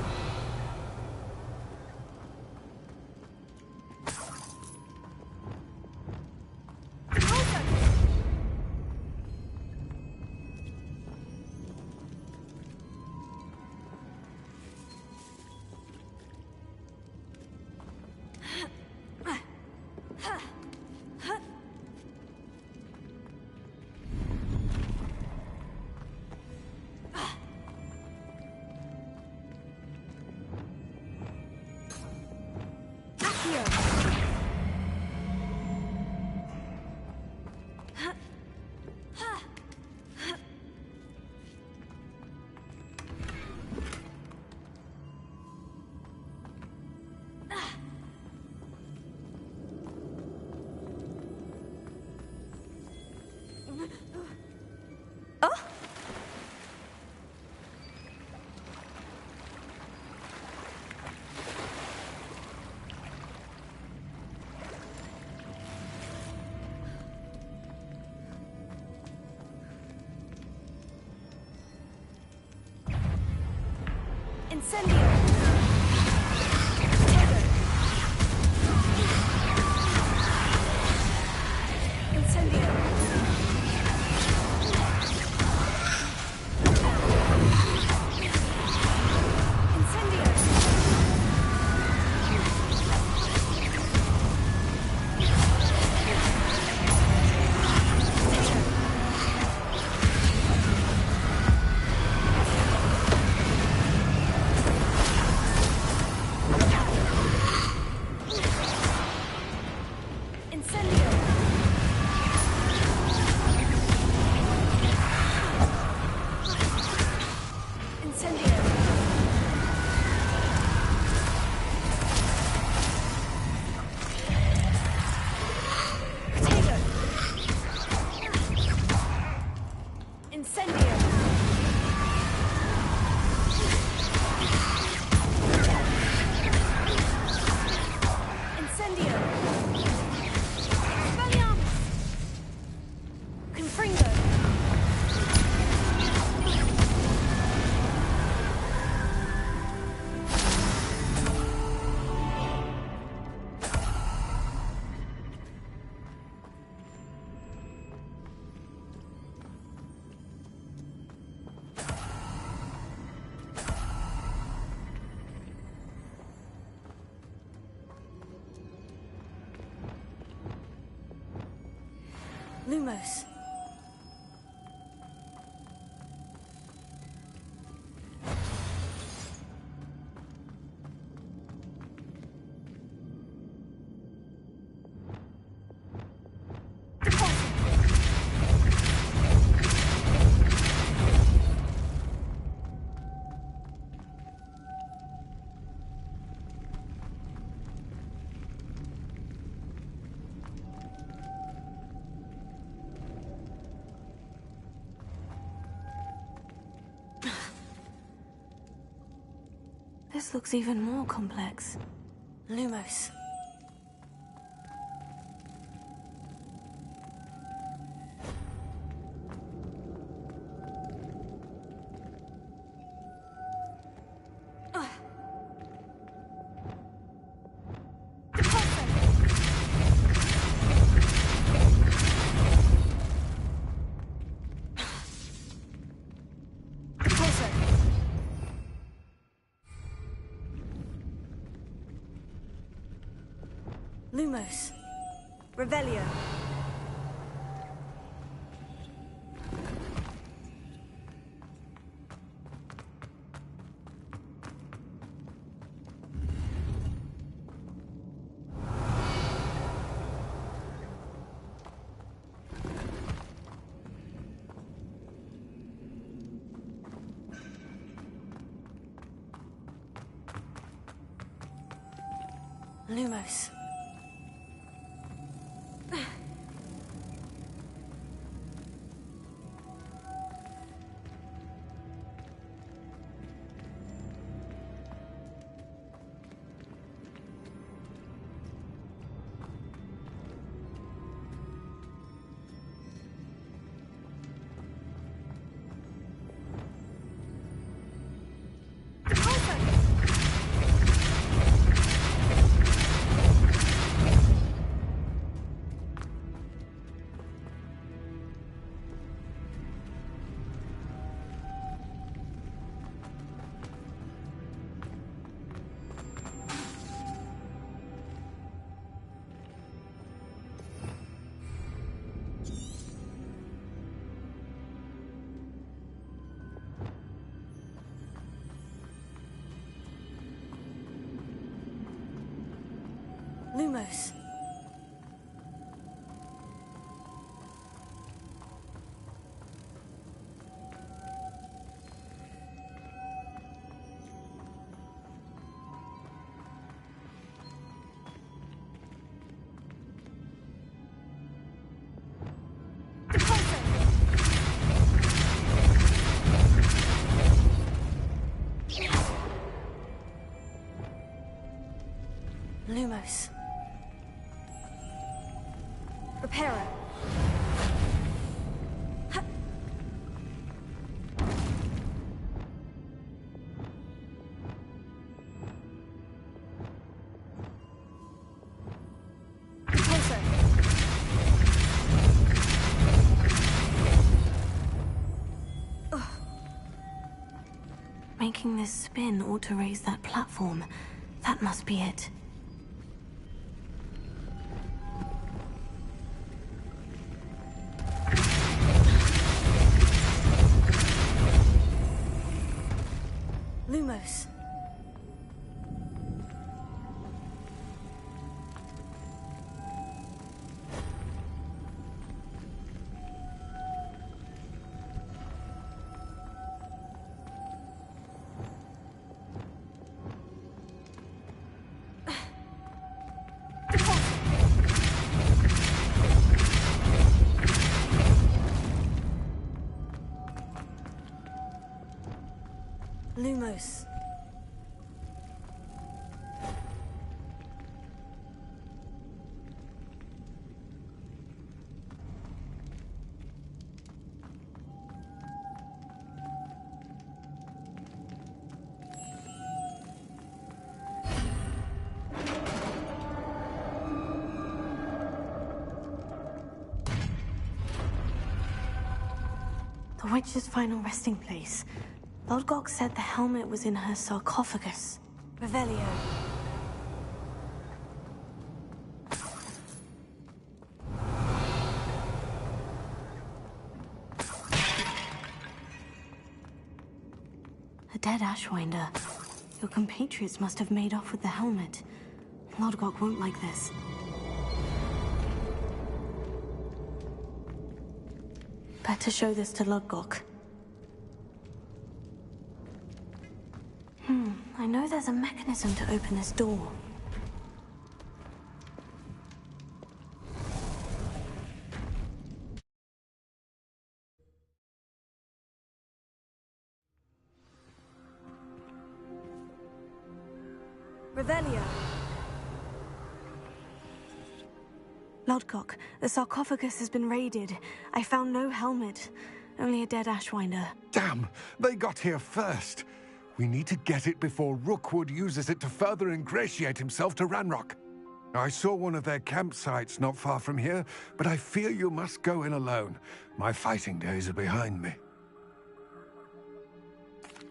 A: Lumos. This looks even more complex. Lumos. Lumos. Revelio. Lumos. Lumos. Lumos. Reparo. making this spin ought to raise that platform. That must be it. Lumos. Lumos. The witch's final resting place. Lodgok said the helmet was in her sarcophagus. Revelio. A dead Ashwinder. Your compatriots must have made off with the helmet. Lodgok won't like this. Better show this to Lodgok. I know there's a mechanism to open this door. Revelio. Lodgok, the sarcophagus has been raided. I found no helmet, only a dead Ashwinder.
K: Damn! They got here first. We need to get it before Rookwood uses it to further ingratiate himself to Ranrock. I saw one of their campsites not far from here, but I fear you must go in alone. My fighting days are behind me.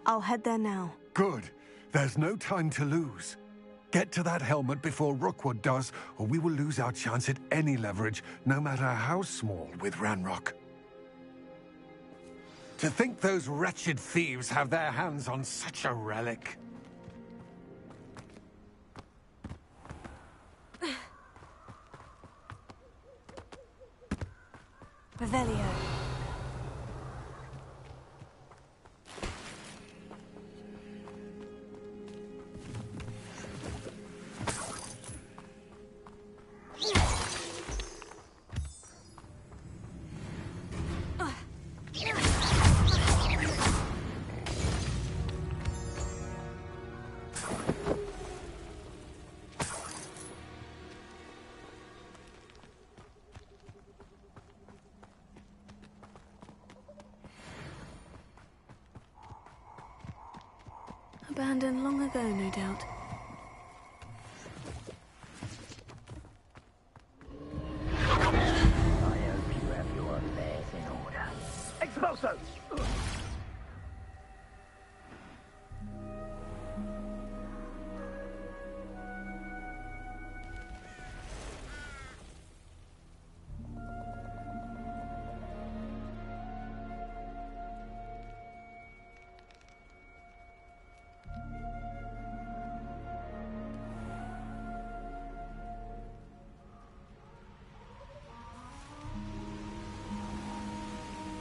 A: I'll head there now.
K: Good. There's no time to lose. Get to that helmet before Rookwood does, or we will lose our chance at any leverage, no matter how small, with Ranrock. To think those wretched thieves have their hands on such a relic.
A: Revelio. Abandoned long ago, no doubt.
G: I hope you have your affairs in order. Expulso!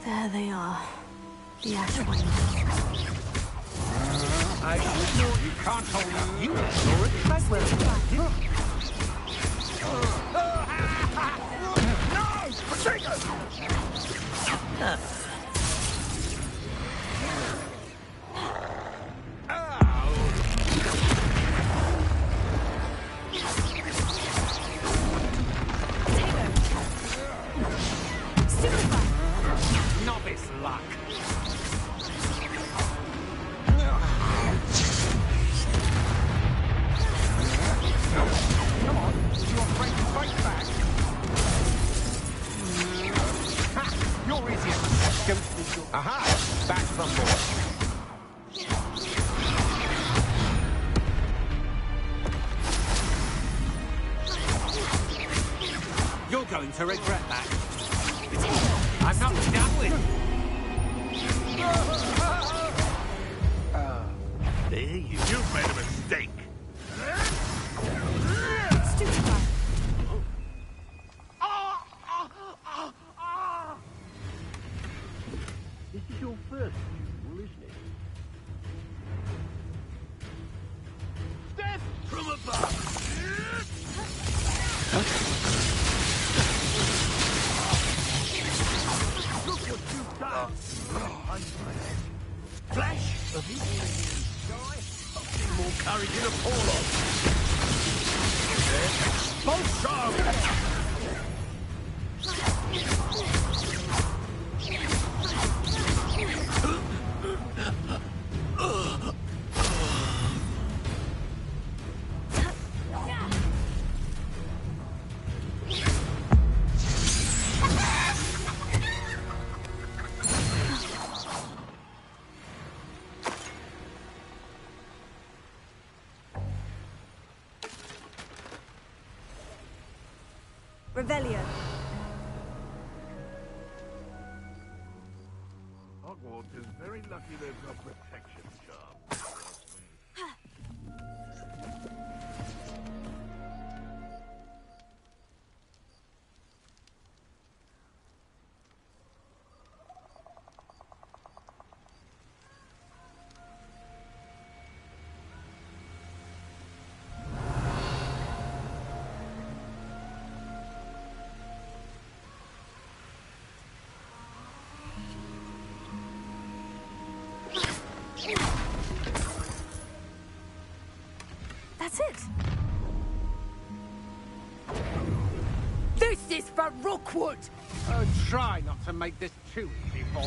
A: There they are. The Ashwinder.
K: I know you can't hold you. Already quite well.
G: No! Patrico!
K: Novice luck. going to regret that. I'm not done with
I: There, you've made a mistake.
J: Stupefy.
G: This is your first funeral, isn't it?
I: Death from above!
G: Look what you've done!
I: Flash of you in the sky. I've seen more courage in a Pollock. Both
J: Revelio.
I: Hogwarts is very lucky they've got protection charm.
J: That's it. This is for Rookwood.
K: Oh, try not to make this too easy for me.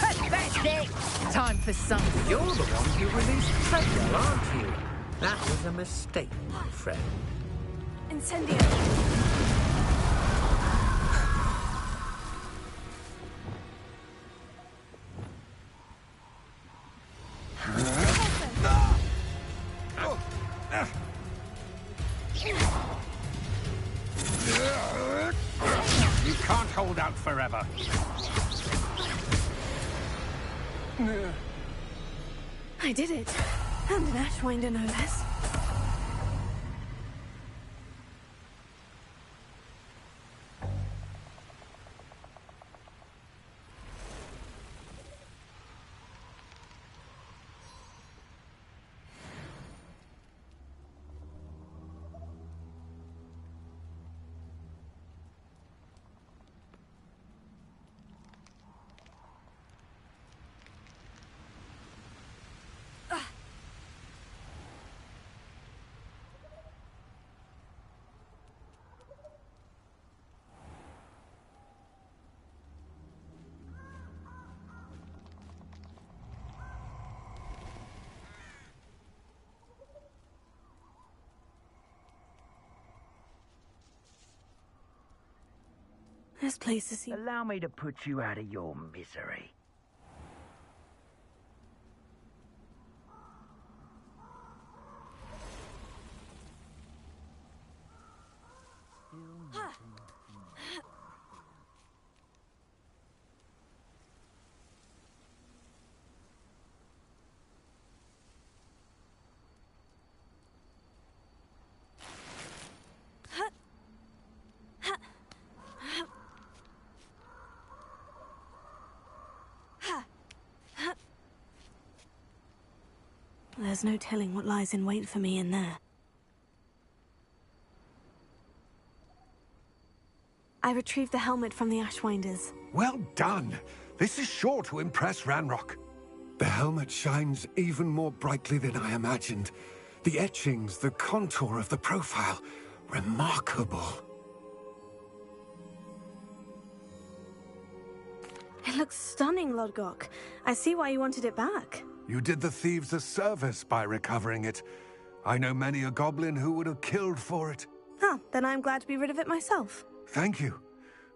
J: Pathetic.
H: Time for some. You're the one who released Fredwell, aren't you? That was a mistake, my friend.
J: Incendio.
K: You can't hold out forever.
A: I did it. And an Ashwinder, no less. This place is...
H: Allow me to put you out of your misery.
A: There's no telling what lies in wait for me in there. I retrieved the helmet from the Ashwinders.
K: Well done. This is sure to impress Ranrock. The helmet shines even more brightly than I imagined. The etchings, the contour of the profile, remarkable.
A: It looks stunning, Lodgok. I see why you wanted it back.
K: You did the thieves a service by recovering it. I know many a goblin who would have killed for it.
A: Ah, then I'm glad to be rid of it myself.
K: Thank you.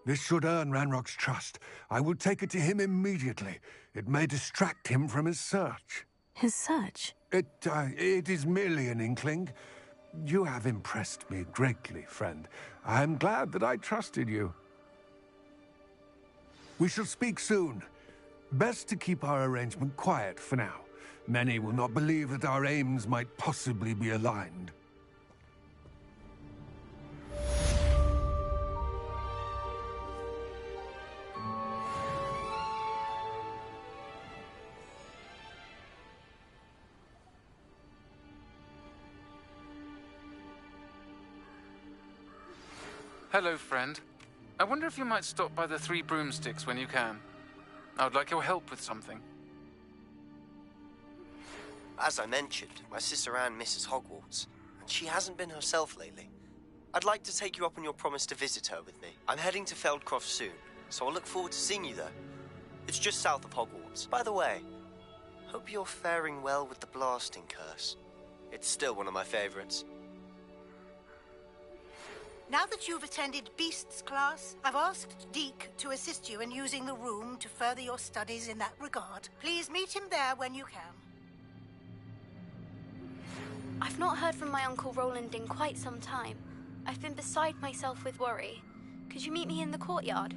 K: This should earn Ranrock's trust. I will take it to him immediately. It may distract him from his search.
A: His search?
K: It is merely an inkling. You have impressed me greatly, friend. I am glad that I trusted you. We shall speak soon. Best to keep our arrangement quiet for now. Many will not believe that our aims might possibly be aligned.
E: Hello, friend. I wonder if you might stop by the Three Broomsticks when you can. I would like your help with something.
D: As I mentioned, my sister Anne misses Hogwarts, and she hasn't been herself lately. I'd like to take you up on your promise to visit her with me. I'm heading to Feldcroft soon, so I'll look forward to seeing you there. It's just south of Hogwarts. By the way, hope you're faring well with the blasting curse. It's still one of my favorites.
M: Now that you've attended Beasts class, I've asked Deke to assist you in using the room to further your studies in that regard. Please meet him there when you can.
R: I've not heard from my Uncle Roland in quite some time. I've been beside myself with worry. Could you meet me in the courtyard?